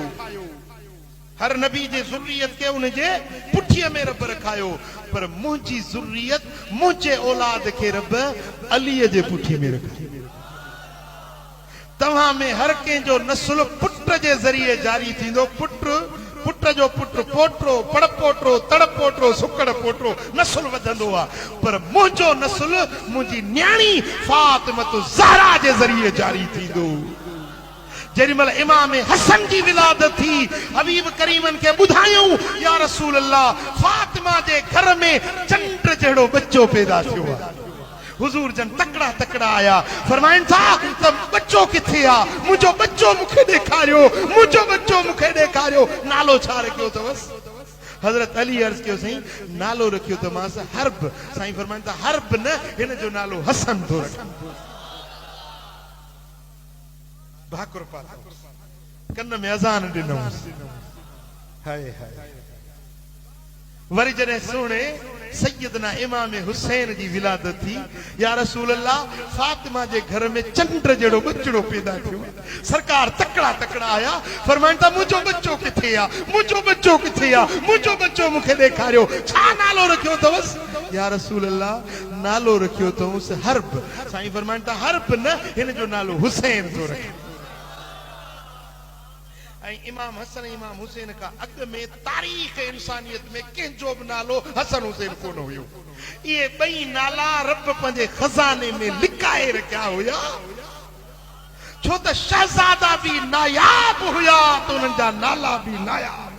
हर नबी जे ज़ुर्रियत के उनजे पुठीअ में रब रखायो, पर मुंहिंजी ज़ुर्रियत, मुंहिंजे औलाद खे रब अलीअ जे पुठी में रखायो। तव्हां में हर कंहिंजो नस्ल पुट जे ज़रिए जारी थींदो। पुट जो पुट पोटो, पड़पोटो, तड़पोटो, सुकड़ पोटो नस्ल वधंदो आहे, पर मुंहिंजो नस्ल मुंहिंजी न्याणी फातिमतु ज़हरा जे ज़रिए जारी थींदो। जेॾीमहिल इमाम हसन जी विलादत थी, हबीब करीमन के ॿुधायूं, या रसूल अल्लाह, फातिमा जे घर में चंड जहिड़ो बच्चो पैदा थियो आहे। हुजूर जन तकड़ा तकड़ा आया, फरमाइनि था त बच्चो किथे आ? मुंहिंजो बच्चो मूंखे ॾेखारियो, मुंहिंजो बच्चो मूंखे ॾेखारियो। नालो छा रखियो अथवसि? हज़रत अली अर्ज़ कयो, साईं नालो रखियो अथमांसि हर्ब। साईं फरमाइनि था हर्ब न, हिन जो नालो हसन थो रखां। भाकुर पाता कन में अज़ान ॾिनऊंसि। हाय हाय। वरी जॾहिं सुहिणे सैयदना इमाम हुसैन जी विलादत थी, या रसूल अल्लाह, फातिमा जे घर में चंड जहिड़ो बचड़ो पैदा थियो। सरकार तकड़ा तकड़ा आया, फरमाइनि था मुंहिंजो बच्चो किथे आहे? मुंहिंजो बच्चो किथे आहे? मुंहिंजो बच्चो मूंखे ॾेखारियो। छा नालो रखियो अथवसि? या रसूल अल्लाह, नालो रखियो अथऊंसि हर्ब। साईं फरमाइनि था हर्ब न, हिन जो नालो हुसैन थो रखे। इमाम हसन इमाम हुसैन का अग में तारीख़ इंसानियत में कंहिंजो बि नालो हसन हुसैन कोन हुयो। ये ॿई नाला रब पंहिंजे खज़ाने में लिकाए रखिया हुया, छो त शहज़ादा भी नायाब हुया त उन्हनि जा नाला भी नायाब।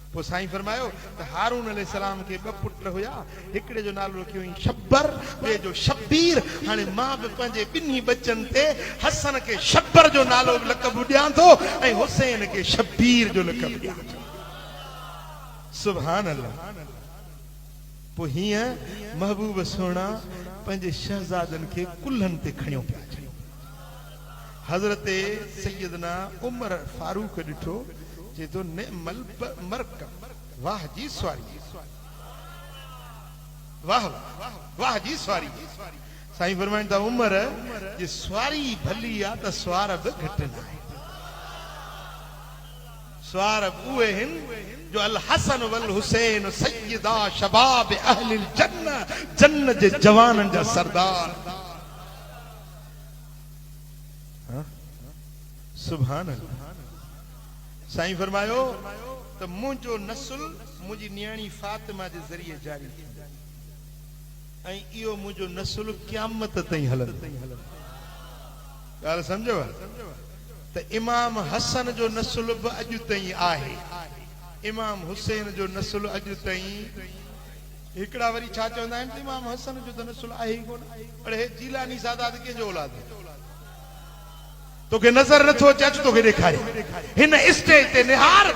पोइ साईं फरमायो त हारून अलैहिस्सलाम के ॿ पुट हुया, हिकिड़े जो नालो रखियो हुई शब्बर, ॿिए जो शब्बीर। हाणे मां बि पंहिंजे ॿिन्ही बच्चनि ते हसन के शब्बर जो नालो लक़ब ॾियां थो ऐं हुसैन के शब्बीर जो लक़ब ॾियां थो। सुभान अल्लाह। पोइ हीअं महबूब सोना पंहिंजे शहज़ादनि खे कुल्हनि ते खणियो पिया। हज़रत सैयदना उमर फारूक ॾिठो, जे तो नेमल मरकब, वाह जी सवारी, वाह वाह जी सवारी। साईं फरमाइनि था उमर जे सवारी भली आ त सवार बि घटि न आहे। सवार उहे आहिनि जो अल हसन वल हुसैन सैयदा शबाब अहलिल जन्नत, जन्नत जे जवाननि जा सरदार। सुभान अल्लाह। साईं फरमायो त मुंहिंजो नस्ल मुंहिंजी न्याणी फातिमा जे ज़रिए जारी थींदो ऐं इहो मुंहिंजो नस्ल क़यामत ताईं हलंदो। ॻाल्हि सम्झो त इमाम हसन जो नस्ल बि अॼु ताईं आहे, इमाम हुसैन जो नस्ल अॼु ताईं। हिकिड़ा वरी छा चवंदा आहिनि त इमाम हसन जो त नस्ल आहे ई कोन, पर हे जीलानी सादात कंहिंजो औलाद आहे? तोखे नज़र नथो अचे, अच तोखे ॾेखारे। हिन स्टेज ते निहार,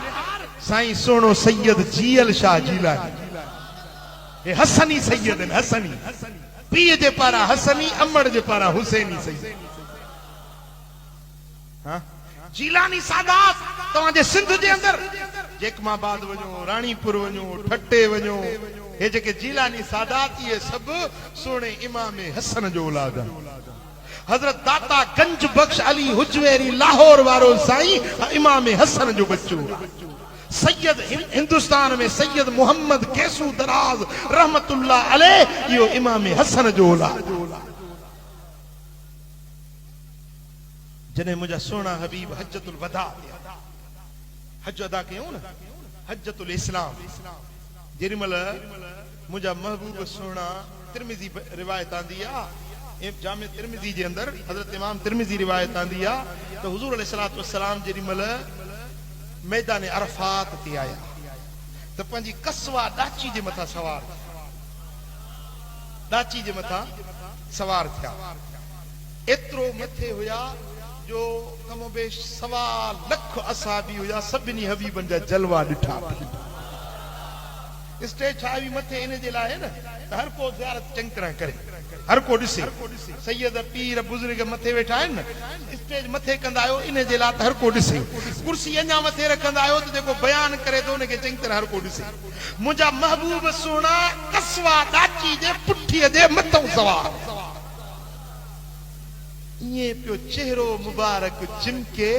साईं सोणो सैयद जीअल शाह जीलानी। हे हसनी सैयद आहिनि, हसनी। पीउ जे पारां हसनी, अमड़ जे पारां हुसैनी सैयद। हाँ, जीलानी सादात तव्हांजे सिंध जे अंदर जेकमाबाद वञो, राणीपुर वञो, ठट्टे वञो, हे जेके जीलानी सादात इहे सभु सोणे इमाम हसन जो औलाद आहिनि। हजरत दाता गंज बख्श अली हुजवेरी लाहौर वारो साईं इमाम हसन जो बच्चो। सैयद हिंदुस्तान में सैयद मोहम्मद केसू दराज रहमतुल्लाह अलैह, इहो इमाम हसन जो औलाद। जॾहिं मुंहिंजा सोना हबीब हजतुल वदा हज अदा कयूं न, हज्जतुल इस्लाम जेरिमल मुझा महबूब सोना तिरमिजी रिवायत आंदी आ जामे तिरमिजी जे अंदर हजरत इमाम तिरमिजी रिवायत आंदी आ तो हुजूर अलैहिस्सलातु वस्सलाम जेरिमल मैदान अरफात ते आया तो पंजी कसवा डाची जे मथा सवार डाची जे मथा सवार थिया एतरो मथे हुया जो कमो बेश 1.25 लाख असाबी हुया सभिनी हबीबन जा जलवा ॾिठा स्टेज छावी मथे इन जे लाए न हर को ज़ियारत चंग तरह करे हर को ॾिसे सैयद पीर बुजुर्ग मथे वेठा आहिनि न स्टेज मथे कंदा आहियो इन जे लाइ हर को ॾिसे कुर्सी अञा मथे रखंदा आहियो त जेको बयान करे थो उनखे चंगी तरह हर को ॾिसे मुंहिंजा महबूब सोना कसवा डाची जे पुठीअ जे मथां सवार ये पियो चेहरो मुबारक चिमके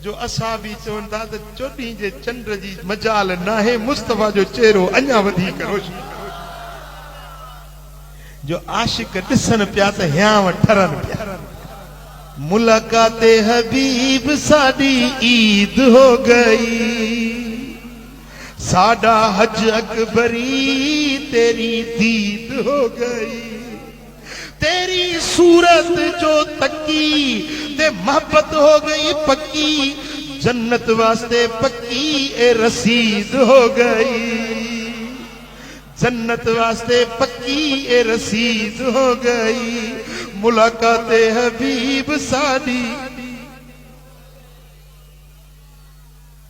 जो असा भी चवन था तो चोॾहीं जे चंड जी मजाल नाहे मुस्तफा जो चेहरो अञा वधीक रोशन जो आशिक ॾिसन पिया त हियांव ठरन पिया मुलाकाते हबीब साडी ईद हो गई साडा हज अकबरी तेरी दीद हो गई तेरी सूरत जो तकी ते मोहब्बत हो गई पक्की जन्नत वास्ते पक्की ए रसीद हो गई जन्नत वास्ते पक्की ए रसीद हो गई मुलाकाते हबीब साडी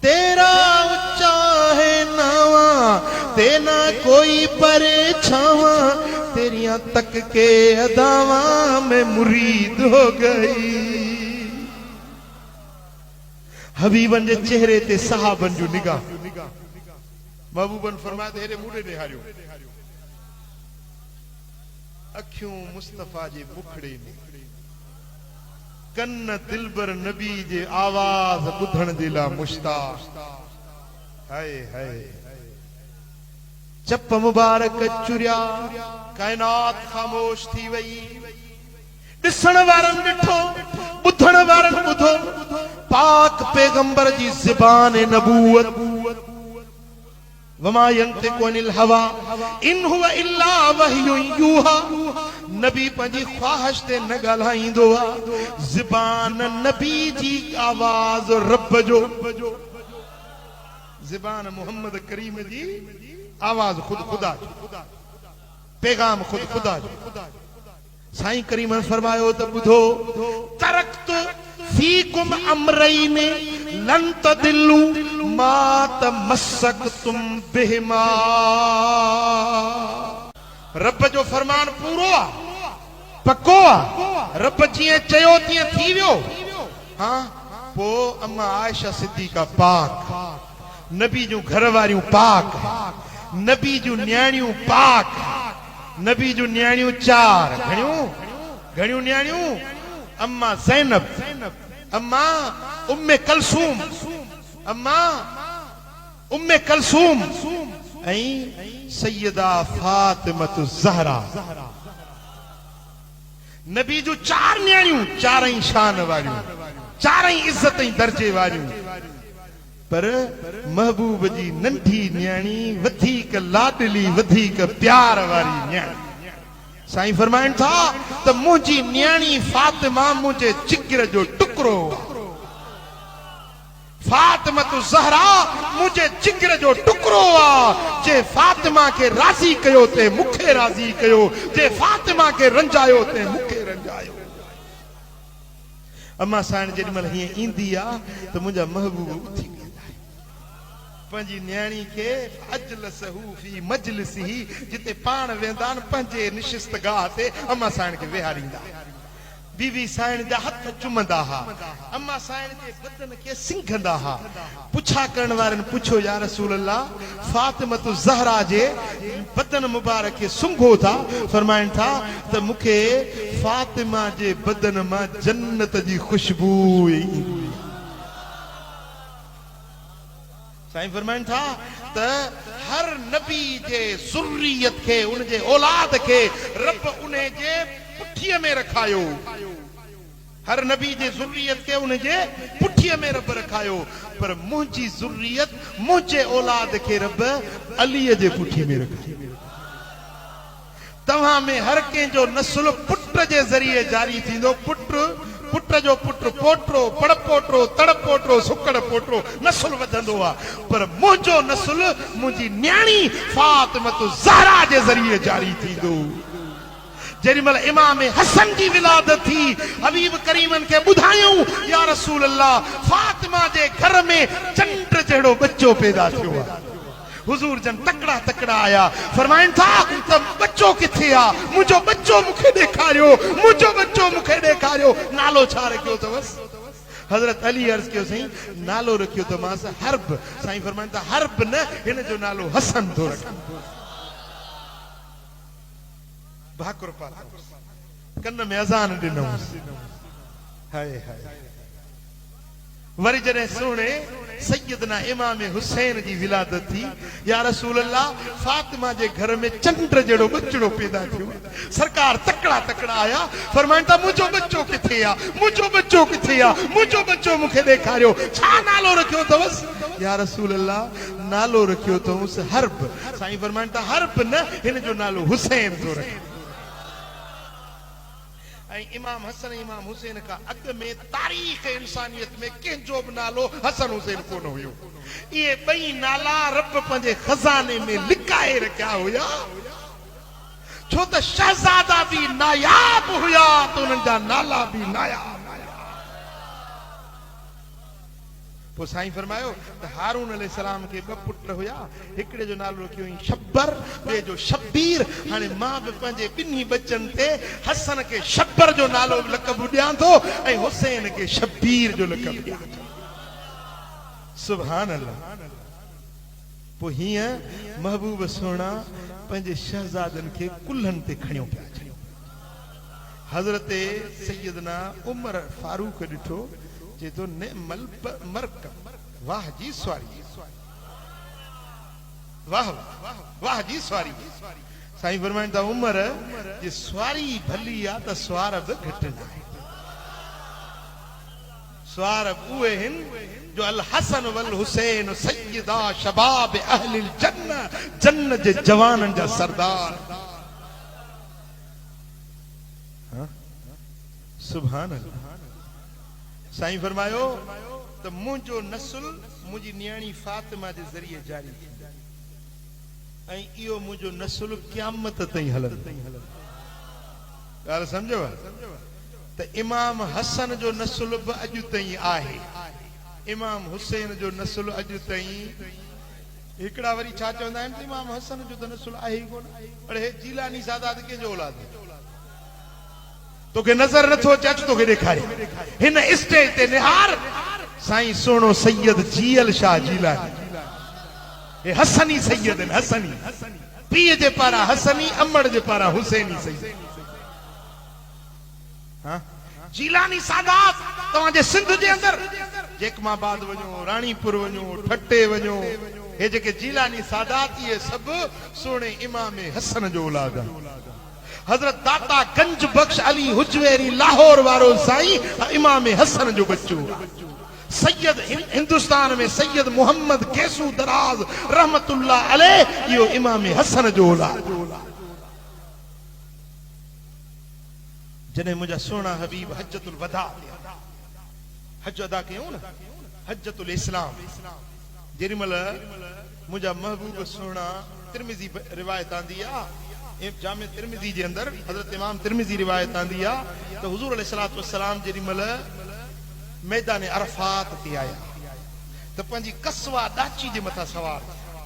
तेरा उच्चा है नावा तेना कोई परे छावा तेरिया तक के अदावा में मुरीद हो गई हबीबन जे चेहरे ते सहाबन जो निगाह महबूबन फरमाया तेरे मुड़े ने हारियो अखियों मुस्तफा जे मुखड़े ने कन्न दिलबर नबी जे आवाज बुधण जे ला मुश्ताक हाय हाय चप मुबारक चुरिया कायनात खामोश थी वई ॾिसण वारन ॾिठो ॿुधण वारन ॿुधो पाक पैगंबर जी ज़ुबान नबूवत वमा यंतिकु अनिल हवा इन हुवा इल्ला वहयुन यूहा नबी पंहिंजी ख्वाहिश ते न ॻाल्हाईंदो आहे ज़ुबान नबी जी आवाज़ रब जो ज़ुबान मोहम्मद करीम जी आवाज़ खुद खुदा जो पैगाम खुद खुदा जो साईं करीम फरमायो त ॿुधो तरक़्त फीकुम अमरैन लन तदिल्लू मा तमस्सकतुम बिहिमा रब जो फरमान पूरो आहे पक्को आहे रब जीअं चयो तीअं थी वियो हां पोइ अम्मा आयशा सिद्दीका पाक नबी जूं घर वारियूं पाक नबी जूं न्याणियूं पाक नबी जूं न्याणियूं 4 घणियूं न्याणियूं अम्मा ज़ैनब अम्मा उम्मे कलसूम अम्मा उम्मे कलसूम ऐं सैयदा फातिमतु ज़हरा नबी जूं 4 न्याणियूं 4 शान वारियूं 4 इज्जत ऐं दर्जे वारियूं पर महबूब जी नंढी न्याणी वधीक लाडली वधीक प्यार वारी न्याणी साईं फरमाइनि था त मुंहिंजी न्याणी फातिमा मुंहिंजे जिगर जो टुकड़ो फातिमतु ज़हरा मुंहिंजे जिगर जो टुकड़ो आहे जे फातिमा खे राज़ी कयो ते मूंखे राज़ी कयो जे फातिमा खे रंजायो ते मूंखे रंजायो अम्मा साईं जेॾीमहिल हीअं ईंदी आहे त मुंहिंजा महबूब उथी पंहिंजी न्याणी खे अजलसहू फी मजलिसिही जिते पाण वेंदा आहिनि पंहिंजे निशिस्त गाह ते अम्मा साईं खे वेहारींदा बीवी साईं जा हथ चुमंदा हा अम्मा साईं जे बदन खे सिंघंदा हा पुछा करण वारनि पुछो या रसूल अल्लाह फातिमतु ज़हरा जे बदन मुबारक खे सुंघो था फरमाइनि था त मूंखे फातिमा जे बदन मां जन्नत जी खुशबू साईं फरमाइनि था त हर नबी जे ज़ुर्रियत खे उन जे औलाद खे रब उन जे पुठीअ में रखायो हर नबी जे ज़ुर्रियत के उनजे पुठीअ में रब रखायो, पर मुंहिंजी ज़ुर्रियत मुंहिंजे औलाद के रब अलीअ जे पुठी में रखायो। तव्हां में हर कंहिंजो नस्ल पुट जे ज़रिए जारी थींदो। पुट जो पुट पोटरो, पड़पोटरो, तड़पोटरो, सुकड़ पोटरो नस्ल वधंदो आ, पर मुंहिंजो नस्ल मुंहिंजी न्याणी फातिमत ज़हरा जे ज़रिए जारी थींदो। जेॾीमहिल इमाम हसन जी विलादत थी, हबीब करीमन के ॿुधायूं, या रसूल अल्लाह, फातिमा जे घर में चंड जहिड़ो बच्चो पैदा थियो आहे। हुजूर जन तकड़ा तकड़ा आया, फरमाइन था त बच्चो किथे आ? मुंहिंजो बच्चो मूंखे ॾेखारियो, मुंहिंजो बच्चो मूंखे ॾेखारियो। नालो छा रखियो अथवसि? हज़रत अली अर्ज़ कयो, साईं नालो रखियो त मांस हर्ब। साईं फरमाइन था हर्ब न, हिन जो नालो हसन थो रखां। भाकुर पातो कन में अज़ान ॾिनऊंसि। हाय हाय। वरी जॾहिं सुहिणे सैयदना इमाम हुसैन जी विलादत थी, या रसूल अल्लाह, फातिमा जे घर में चंड जहिड़ो बचड़ो पैदा थियो। सरकार तकड़ा तकड़ा आया, फरमाइनि था मुंहिंजो बच्चो किथे आ? मुंहिंजो बच्चो किथे आ? मुंहिंजो बच्चो मूंखे ॾेखारियो। छा नालो रखियो अथवसि? या रसूल अल्लाह, नालो रखियो अथऊंसि हर्ब। साईं फरमाइनि था हर्ब न, हिन जो नालो हुसैन थो रखे। इमाम हसन इमाम हुसैन का अग में तारीख़ इंसानियत में कंहिंजो बि नालो हसन हुसैन कोन हुयो। ये ॿई नाला रब पंहिंजे खज़ाने में लिकाए रखिया हुया, छो त शहज़ादा भी नायाब हुया त उन्हनि जा नाला भी नायाब। पोइ साईं फरमायो त हारून अलैहिस्सलाम के ॿ पुट हुया, हिकिड़े जो नालो रखियो हुई शब्बर, ॿिए जो शब्बीर। हाणे मां बि पंहिंजे ॿिन्ही बच्चनि ते हसन के शब्बर जो नालो लक़ब ॾियां थो ऐं हुसैन के शब्बीर जो लक़ब ॾियां थो। सुभान अल्लाह। पोइ हीअं महबूब सोना पंहिंजे शहज़ादनि खे कुल्हनि ते खणियो पिया। हज़रत सैयदना उमर फारूक ॾिठो, जे तो नेमल मरकब, वाह जी सवारी, वाह वाह जी सवारी। साईं फरमाइनि था उमर जे सवारी भली आ त सवार बि घटि न आहे। सवार उहे आहिनि जो अल हसन वल हुसैन सैयदा शबाब अहलिल जन्नह, जन्नत जे जवाननि जा सरदार। सुभान अल्लाह। साईं फरमायो त मुंहिंजो नस्ल मुंहिंजी न्याणी फातिमा जे ज़रिए जारी थी, ऐं इहो मुंहिंजो नस्ल क़यामत ताईं हलंदो। ॻाल्हि सम्झव त इमाम हसन जो नस्ल बि अॼु ताईं आहे, इमाम हुसैन जो नस्ल अॼु ताईं। हिकिड़ा वरी छा चवंदा आहिनि त इमाम हसन जो त नस्ल आहे ई कोन, पर हे जीलानी सादात कंहिंजो औलाद? तोखे नज़र नथो अचे, अच तोखे ॾेखारे। हिन स्टेज ते निहार, साईं सोणो सैयद जीअल शाह जीलानी। हे हसनी सैयद आहिनि, हसनी। पीउ जे पारां हसनी, अमड़ जे पारां हुसैनी सैयद। हाँ जीलानी सादात तव्हांजे सिंध जे अंदरि जेकमाबाद वञो, राणीपुर वञो, ठट्टे वञो, हे जेके जीलानी सादात इहे सभु सोणे इमाम हसन जो औलाद आहे। हजरत दाता गंज बख्श अली हुजवेरी लाहौर वारो साईं इमाम हसन जो बच्चो। सैयद हिंदुस्तान में सैयद मोहम्मद केसू दराज रहमतुल्लाह अलैह, इहो इमाम हसन जो औलाद। जॾहिं मुंहिंजा सोना हबीब हज्जतुल वदा, हज अदा कयूं न, हज्जतुल इस्लाम, जेॾीमहिल मुंहिंजा महबूब सोना तिरमिज़ी रिवायत आंदी आहे, जामे तिरमिज़ी जे अंदर हज़रत इमाम तिरमिज़ी रिवायत आंदी आहे त हुज़ूर अलैहिस्सलातु वस्सलाम जेॾीमहिल मैदान अरफात ते आया त पंहिंजी कसवा ॾाची जे मथां सवार थिया,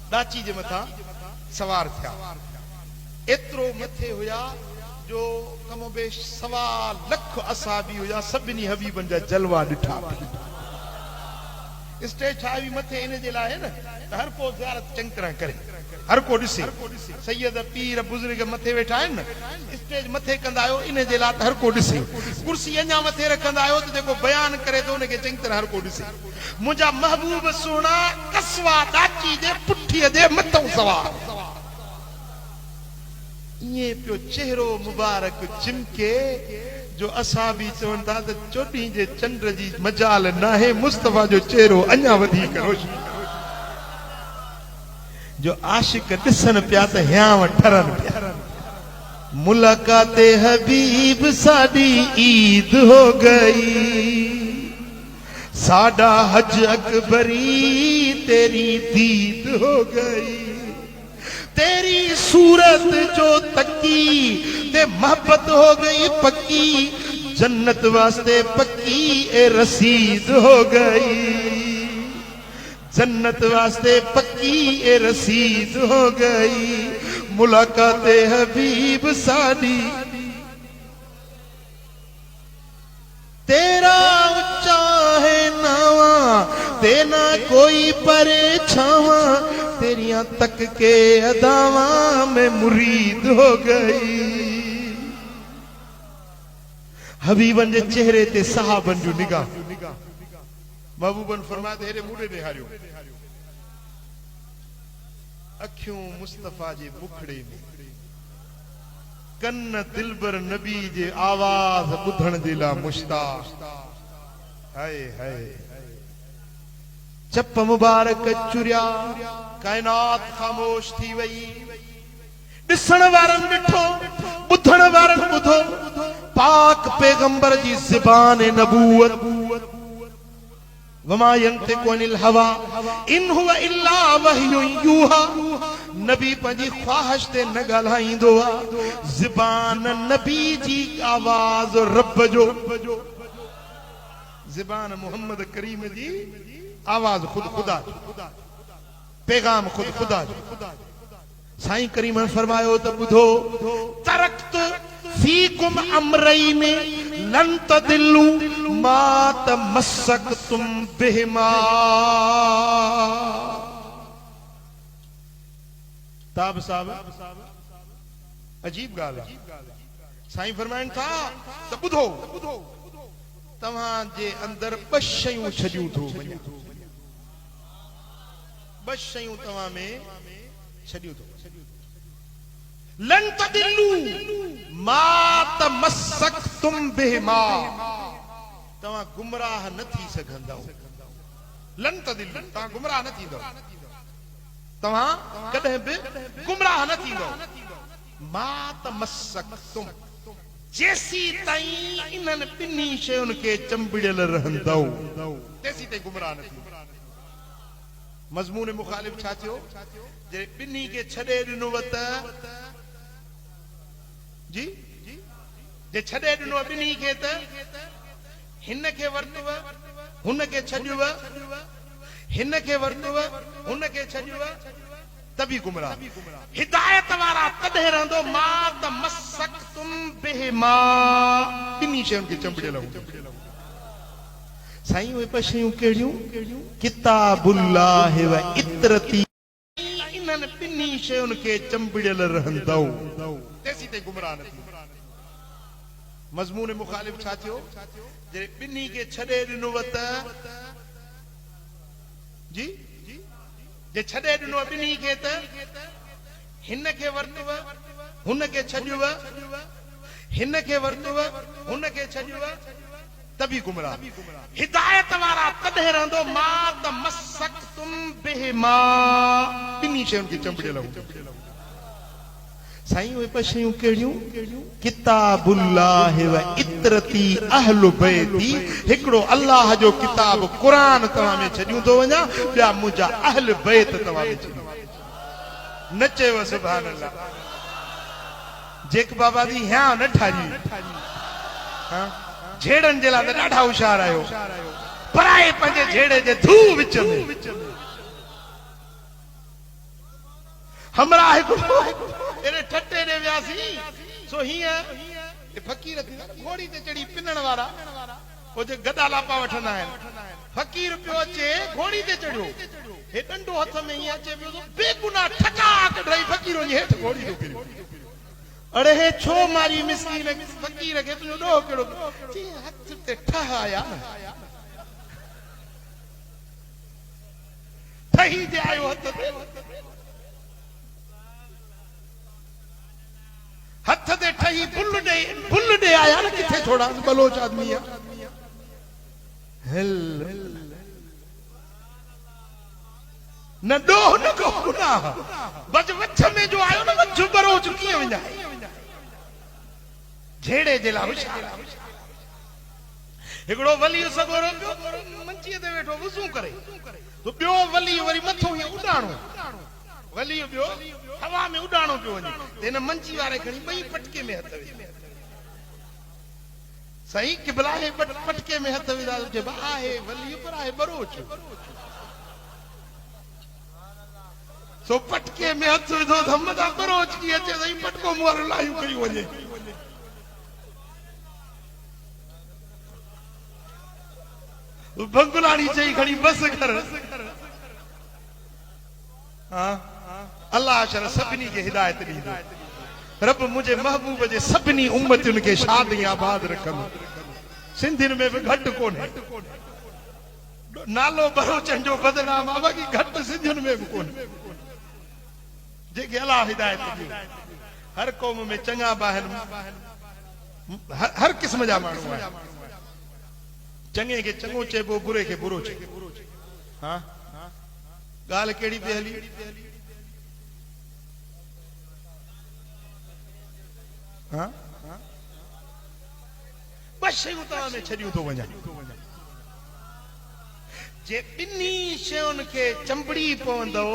ॾाची जे मथां सवार थिया। एतिरो मथे हुया जो कमोबेश 1.25 लख असहाबी हुया, सभिनी हबीबनि जा जलवा ॾिठा। स्टेज ठाही मथे इन जे लाइ न त हर को ज़ियारत चङी तरह करे, हर को ॾिसे। सैयद पीर बुज़ुर्ग मथे वेठा आहिनि न, स्टेज मथे कंदा आहियो इन जे लाइ त हर को ॾिसे। कुर्सी अञा मथे रखंदा आहियो त जेको बयान करे थो उनखे चङी तरह हर को ॾिसे। मुंहिंजा महबूब सोना कसवा ॾाची जे पुठीअ जे मथां सवार, ईअं पियो चेहरो मुबारक चिमके जो असा भी चवन था त चोॾहीं जे चंड जी मजाल ना है मुस्तफा जो चेहरो अञा वधीक रोशन जो आशिक ॾिसण पिया त हियांव ठरन पिया मुलाकात हबीब साडी ईद हो गई साडा हज अकबरी तेरी दीद हो गई तेरी सूरत जो तकी ते मोहब्बत हो गई पक्की जन्नत वास्ते पक्की ए रसीद हो गई जन्नत वास्ते पक्की ए रसीद हो गई मुलाकात हबीब साडी तेरा उच्चा है नावा तेना कोई परे छावा तेरिया तक के अदावा में मुरीद हो गई हबीबन जे चेहरे ते सहाबन जो निगाह महबूबन फरमाते हेरे मूडे निहारियो अखियों मुस्तफा जे मुखड़े में कन्न दिलबर नबी जे आवाज बुधण जे ला मुश्ताक हाय हाय चप मुबारक चुरिया कायनात खामोश थी वई ॾिसण वारन ॾिठो ॿुधण वारन ॿुधो पाक पैगंबर जी ज़ुबान नबूवत वमा यंतिकु अनिल हवा इन हुवा इल्ला वह्यु यूहा नबी पंहिंजी ख्वाहिश ते न ॻाल्हाईंदो आहे ज़ुबान नबी जी आवाज़ रब जो ज़ुबान मोहम्मद करीम जी आवाज़ खुद खुदा पैगाम खुद खुदा साईं करीम फरमायो त ॿुधो तरक़्त फीकुम अमरैन लन तदिल्लू मा तमस्सकतुम बिहिमा ताब साहब अजीब गाल साईं फरमाइन था त ॿुधो तव्हां जे अंदर ॿ शयूं छॾियूं थो वञा ॿ शयूं तव्हां में छॾियूं थो लन तदिल्लू मा तमस्सकतुम बिहिमा तव्हां गुमराह न थी सघंदव लन तदिल्लू तव्हां गुमराह न थींदव तव्हां कॾहिं बि गुमराह न थींदव मा तमस्सकतुम जेसी ताईं इन्हनि ॿिन्ही शयुनि खे चंबिड़ियल रहंदव तेसी ताईं गुमराह न थींदव मज़मून मुखालिफ छा थियो जे ॿिन्ही खे छॾे ॾिनो त जी जे छॾे ॾिनो ॿिन्ही खे त हिन खे वरतव हुन खे छॾियव हिन खे वरतव हुन खे छॾियव तभी गुमराह हिदायत वारा तॾहिं रहंदो मा तमस्सकतुम बिहिमा ॿिन्ही शयुनि खे चंबिड़ियल हूंदो साईं उहे ॿ शयूं कहिड़ियूं किताबुल्लाह व इतरती इन्हनि ॿिन्ही शयुनि खे चंबिड़ियल रहंदव तेसी ताईं गुमराह न थींदव मज़मून मुखालिफ छा थियो जे ॿिन्ही खे छॾे ॾिनो त जी जे छॾे ॾिनो ॿिन्ही खे त हिन खे वरतव हुन खे छॾियव हिन खे वरतव हुन खे छॾियव तभी गुमराह हिदायत वारा तॾहिं रहंदो मा तमस्सकतुम बिहिमा ॿिन्ही शयुनि खे चंबिड़ियल हूंदो साईं उहे ॿ शयूं कहिड़ियूं किताबुल्लाह व इतरती अहलु बैती हिकिड़ो अल्लाह जो किताब क़ुरान तव्हां में छॾियूं थो वञा ॿिया मुंहिंजा अहल बैत तव्हां में छॾियूं न चयो सुभान अल्लाह जेक बाबा जी हियां न ठाही झेड़नि जे लाइ त ॾाढा होशियार आहियो पराए पंहिंजे झेड़े जे धू विच में हमरा एॾे ठटे ॾे वियासीं सो हीअं फ़कीर घोड़ी ते चढ़ी पिनण वारा वो जे गदा लापा वठंदा आहिनि फ़कीर पियो अचे घोड़ी ते चढ़ियो हे डंडो हथ में हीअं अचे पियो बेगुनाह ठकाक ॾेई फ़कीर वञी हेठि घोड़ी ते किरियो अड़े हे छो मारी मिस्कीन फ़कीर खे तुंहिंजो ॾोह कहिड़ो हथ ते ठह आया ठही जे आयो हथ ते हथ ते ठही फुल दे आया न किथे थोड़ा बलोच आदमी है हिल न डोह न को गुनाह बच वच्छ में जो आयो न वच्छ बरोच कीअं वञाए झेड़े जे लाइ होशियार हिकिड़ो वली सगोरो मंचीअ ते वेठो वुज़ू करे तो ॿियो वली वरी मथो हीअं उॾाणो वली ॿियो हवा में उॾाणो पियो वञे हिन मंची वारे खणी ॿई पटके में हथ विधा सही क़िबला है पटके में हथ विधा जे आहे वली पर आहे बरोच सो पटके में हथ विधो धमदा बरोच की अचे सही पटको मुहर लायूं कई वञे भंगुलाणी चई खड़ी बस कर हां अल्लाह शर सभिनी के हिदायत दी रब मुझे महबूब जे सभिनी उम्मतुन के शादी आबाद रखन सिंधिन में भी घट कोने नालो बरोचन जो बदनाम आ बाकी घट सिंधिन में भी कोने जेके अल्लाह हिदायत दी हर कौम में चंगा बाहन हर किस्म जा मानू है चंगे के चंगो चेबो बुरे के बुरो चे हां गाल केड़ी पे हली हां बस शयूं तव्हां में छॾियूं थो वञा जे ॿिन्ही शयुनि खे चंबड़ी पवंदो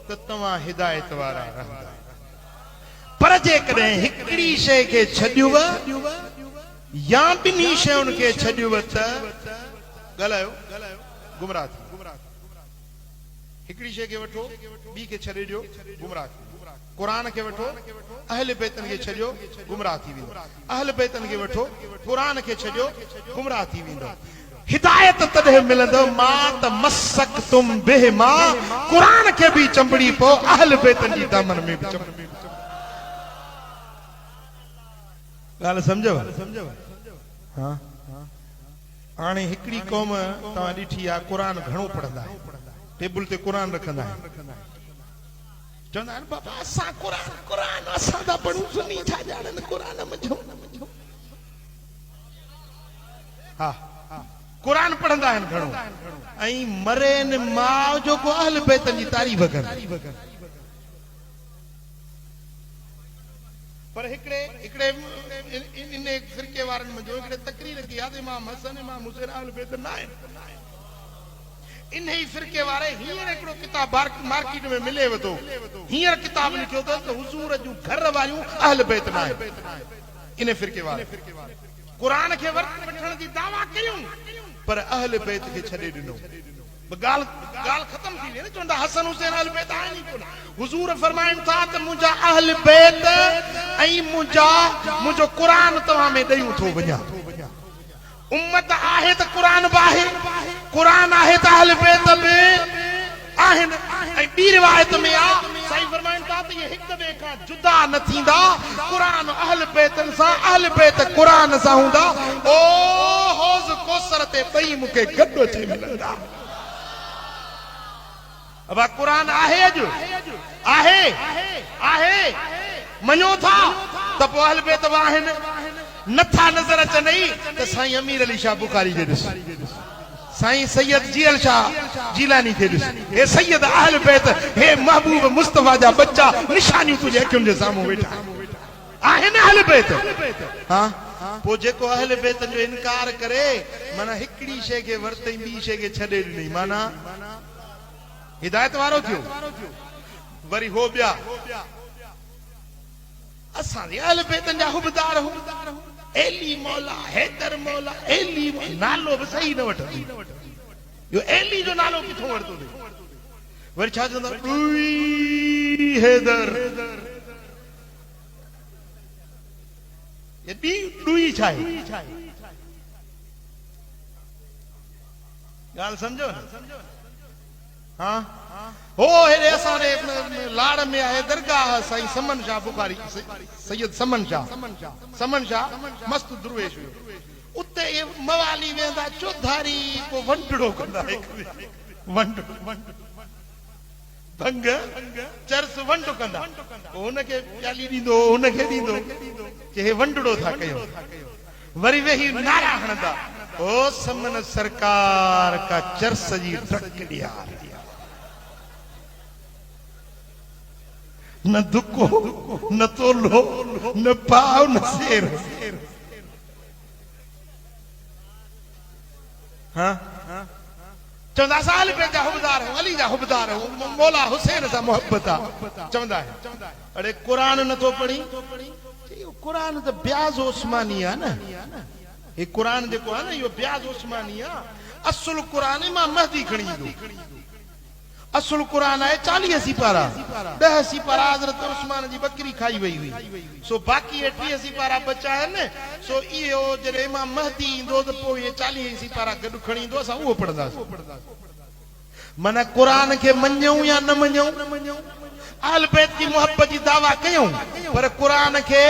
त तव्हां हिदायत वारा रहंदा पर जेकॾहिं हिकिड़ी शइ खे छॾियुव या ॿिन्ही शयुनि खे छॾियुव त ॻाल्हायो गुमराह थी हिकिड़ी शइ खे वठो ॿी खे छॾे ॾियो गुमराह थी कुरान के वठो अहल बैतन के छॾियो गुमराह थी वेंदो अहल बैतन के वठो कुरान के छॾियो गुमराह थी वेंदो हिदायत तॾहिं मिलंदो मा त मसक तुम बिहिमा कुरान के भी चंबड़ी पो अहल बैतन जी दामन में भी चंबड़ी ॻाल्हि सम्झव हां हाणे हिकिड़ी क़ौम तव्हां ॾिठी आहे कुरान घणो पढ़ंदा आहिनि टेबल ते कुरान रखंदा आहिनि चवंदा आहिनि बाबा असां कुरान असां था पढ़ूं सुनी छा ॼाणनि कुरान मुंहिंजो हा कुरान पढ़ंदा आहिनि घणो ऐं मरे न माउ जो को अहल बैतन जी तारीफ़ कनि पर हिकिड़े इन फिरके वारनि में जो हिकिड़े तकरीर की याद इमाम हसन इमाम हुसैन अहल बैत न आहिनि इन ही फिरके वारे हींअर हिकिड़ो किताब मार्केट में मिले वेठो हींअर किताब लिखियो अथसि त हुज़ूर जूं घर वारियूं अहल बैत न आहिनि इन फिरके वारे कुरान खे वठण जी दावा कयूं पर अहल बैत खे छॾे ॾिनो ॻाल्हि ख़तम थी वई न चवंदा हसन हुसैन अहल बैत आहिनि ई कोन हुज़ूर फरमाइनि था त मुंहिंजा अहल बैत ऐं मुंहिंजो कुरान तव्हां में ॾेयूं थो वञा उम्मत आहे त कुरान बि आहे कुरान आहे त अहल बैत बि आहिनि ऐं ॿी रिवायत में आहे साईं फरमाइनि था त इहे हिक ॿिए खां जुदा न थींदा कुरान अहल बैतनि सां अहल बैत कुरान सां हूंदा ओ हौज़ कौसर ते ॿई मूंखे गॾु अची मिलंदा अब कुरान आहे अॼु आहे मञो था त पोइ अहल बैत बि आहिनि नथा नज़र अचनि त साईं अमीर अली शाह बुखारी जे ॾिस साईं सैयद जीअल शाह जीलानी खे ॾिस हे सैयद अहल बैत हे महबूब मुस्तफा जा बच्चा निशानियूं तुंहिंजे अखियुनि जे साम्हूं वेठा आहिनि अहल बैत हां पोइ जेको अहल बैत जो इनकार करे माना हिकिड़ी शइ खे वरितई ॿी शइ खे छॾे ॾिनई माना हिदायत वारो थियो वरी हो ॿिया असां जे अहल बैतनि जा हुबदार हो एली मौला हैदर मौला एली नालो बि सही न वठंदी यो एली जो नालो किथों वरतो अथई वरी छा चवंदा ॾुई हैदर ये ॾुई छा आहे ॻाल्हि सम्झो न हां हो हेरे असांजे लाड़ में आहे दरगाह साईं समन शाह बुखारी सैयद समन शाह मस्त दुर्वेश उते ये मवाली वेंदा चौधारी को वंडड़ो कंदा वंड भंग चर्स वंड कंदा उनखे प्याली ॾींदो उनखे ॾींदो कि हे वंडड़ो था कयो वरी वेही नारा हणंदा ओ समन सरकार का चर्स जी ट्रक ॾियार न दुको न तोलो न पाव न शेर हाँ चवंदा साल पे जा हुबदार हो अली जा हुबदार हो मौला हुसैन सा मोहब्बत आ चवंदा है अरे कुरान न तो पढ़ी कुरान तो ब्याज उस्मानी है ना ये कुरान जेको है ना यो ब्याज उस्मानी है असुल कुरान मां महदी खणी दो असुल कुरान है 40 सिपारा 10 सिपारा हजरत उस्मान जी बकरी खाई वही हुई सो बाकी 30 सिपारा बचा है ने सो इहो जरे इमाम महदी इंदो तो पो ये 40 सिपारा गडु खणी इंदो असा वो पढ़दा मना कुरान के मन्यऊ या न मन्यऊ अहल बैत की मोहब्बत की दावा कयूं पर कुरान के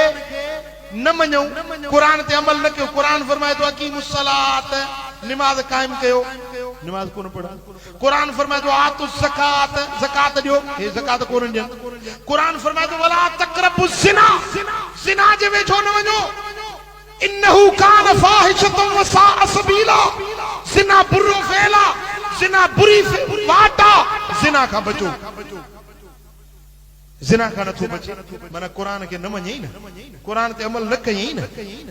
न मन्यऊ कुरान ते अमल न कयो कुरान फरमाए तो अकीमुस सलात नमाज कायम कयो नमाज कोन पढ़ा कुरान फरमाए तो आतु ज़कात ज़कात दियो हे ज़कात कोन दियन कुरान फरमाए तो वला तक़रबुज़ ज़िना ज़िना जे वेझो न वञो इन्नहु कान फाहिशतन व साअ सबीला ज़िना बुरो फेला ज़िना बुरी वाटा ज़िना का बचो ज़िना का नथो बचे माना कुरान के न मञई न कुरान ते अमल न कयई न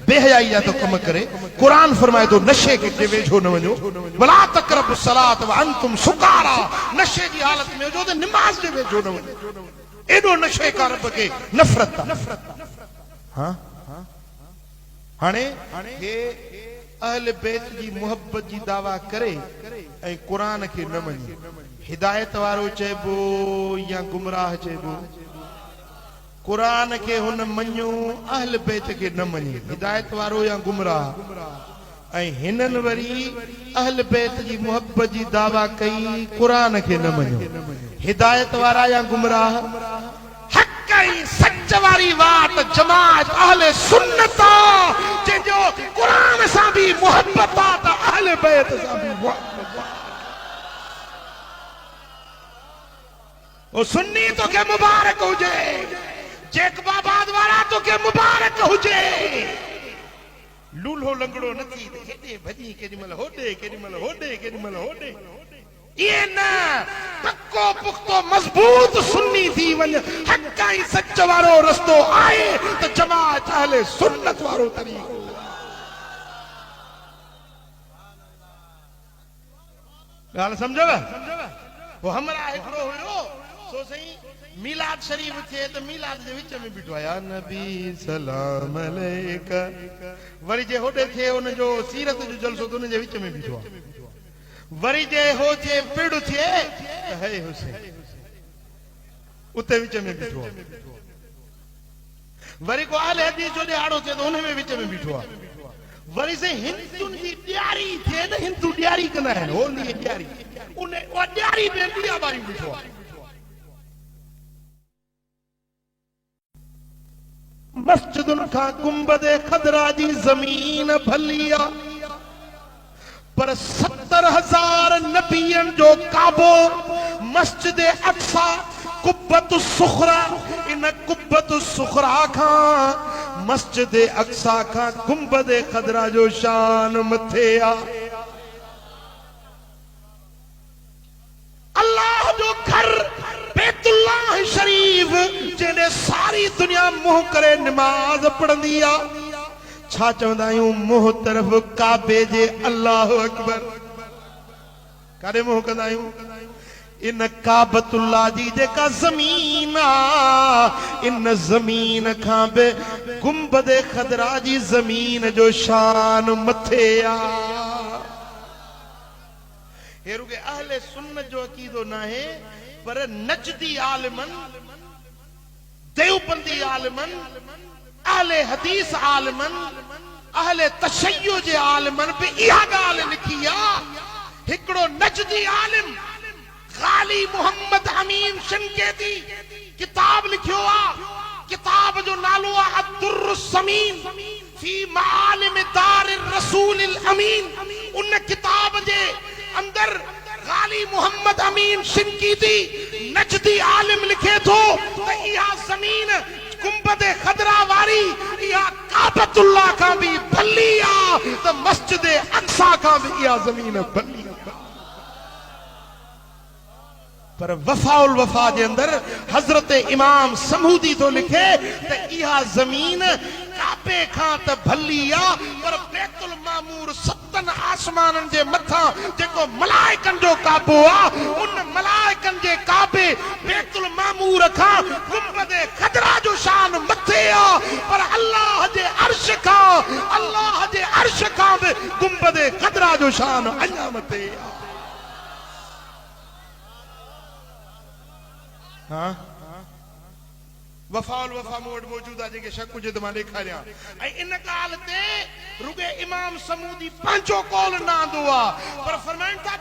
बेहयाई जा तो कम करे कुरान फरमाए तो नशे के वेझो न वञो वला तक़रबुस सलात व अंतुम सुकारा नशे की हालत में जो तो नमाज जे वेझो न वञो एडो नशे का रब के नफरत हां हाने हे अहल बैत जी मोहब्बत जी दावा करे ऐ कुरान के न मञे हिदायत वारो चेबो या गुमराह चेबो कुरान के हुन मञो अहल बैत के न मञे हिदायत वारो या गुमराह ऐं हिनन वरी अहल बैत जी मोहब्बत जी दावा कई कुरान के न मञो हिदायत वारा या गुमराह हक ऐं सच वारी वाट जमात अहल सुन्नत जो कुरान सां भी मोहब्बत आ त अहल बैत सां भी मोहब्बत ओ सुन्नी तो के मुबारक हुजे जेकबाबाद वाला तो के मुबारक हुजे लूल्हो लंगड़ो नथी हेडे भजी केडीमल होडे केडीमल होडे केडीमल होडे ये ना पक्को पुख्तो मजबूत सुन्नी थी वञ हक ऐं सच वारो रस्तो आए तो जमात अहले सुन्नत वारो तरीक़ो गाल समझो वो हमरा एकड़ो हुयो सो सही मिलाद शरीफ थे तो मिलाद जे विच में बिठो या नबी सलाम अलैका वरी जे होडे थे उन जो सीरत जो जलसो तो उन जे विच में बिठो वरी जे हो थे पिड़ थे है हुसैन उते विच में बिठो वरी को अहले हदीस जो दिहाड़ो थे तो उन में विच में बिठो वरी से हिंदुन जी ॾियारी थे न हिंदू ॾियारी कंदा आहिनि होली ॾियारी उन ओ ॾियारी में ॾिया बारी बिठो मस्जिदुन का गुंबद खदरा जी जमीन भलिया पर 70,000 नबियन जो काबो मस्जिद अक्सा कुब्बतु सुखरा इन कुब्बतु सुखरा का मस्जिद अक्सा का गुंबद खदरा जो शान मथे आ अल्लाह जो घर बैतुल्लाह शरीफ जेने सारी दुनिया मुंह करे नमाज पढ़ंदी आ छा चवंदा आहियूं मुंह तरफ काबे जे अल्लाह अकबर काॾे मुंह कंदा आहियूं इन काबतुल्लाह जी जेका ज़मीन आ इन ज़मीन खां बि गुंबद खदरा जी ज़मीन जो शान मथे आ हे रुगे अहले सुन्नत जो अकीदो ना है पर नजदी आलिमन देवबंदी आलिमन अहले हदीस आलिमन अहले तशय्यो जे आलिमन पे इहा ॻाल्हि लिखी आ हिकिड़ो नजदी आलिम गाली मोहम्मद अमीन शनकेती किताब लिखियो आ किताब जो नालो आ अद्दुर्र समीन फी मालिम दार रसूल अमीन उन किताब जे अंदर गाली मोहम्मद अमीन शिनकीती नजदी आलिम लिखे थो त इहा ज़मीन गुंबद खदरा वारी इहा काबतुल्लाह का भी भली आ त मस्जिद अक्सा का भी इहा ज़मीन भली। पर वफाउल वफा के अंदर हजरत इमाम समूदी तो लिखे त इहा ज़मीन काबे खां त भली आ पर बैतुल मामूर सतन आसमानन जे मथा जेको मलाइकन जो काबो आ उन मलाइकन जे काबे बैतुल मामूर खां गुंबद खदरा जो शान मथे आ पर अल्लाह जे अर्श खां बि गुंबद खदरा जो शान अञा मथे आ। हाँ वफाउल वफा मूं वटि मौजूद आहे जेके शक हुजे त मां ॾेखारियां ऐं इन ॻाल्हि ते रुॻे इमाम समूदी पंहिंजो कौल न आंदो आहे पर फरमाइनि था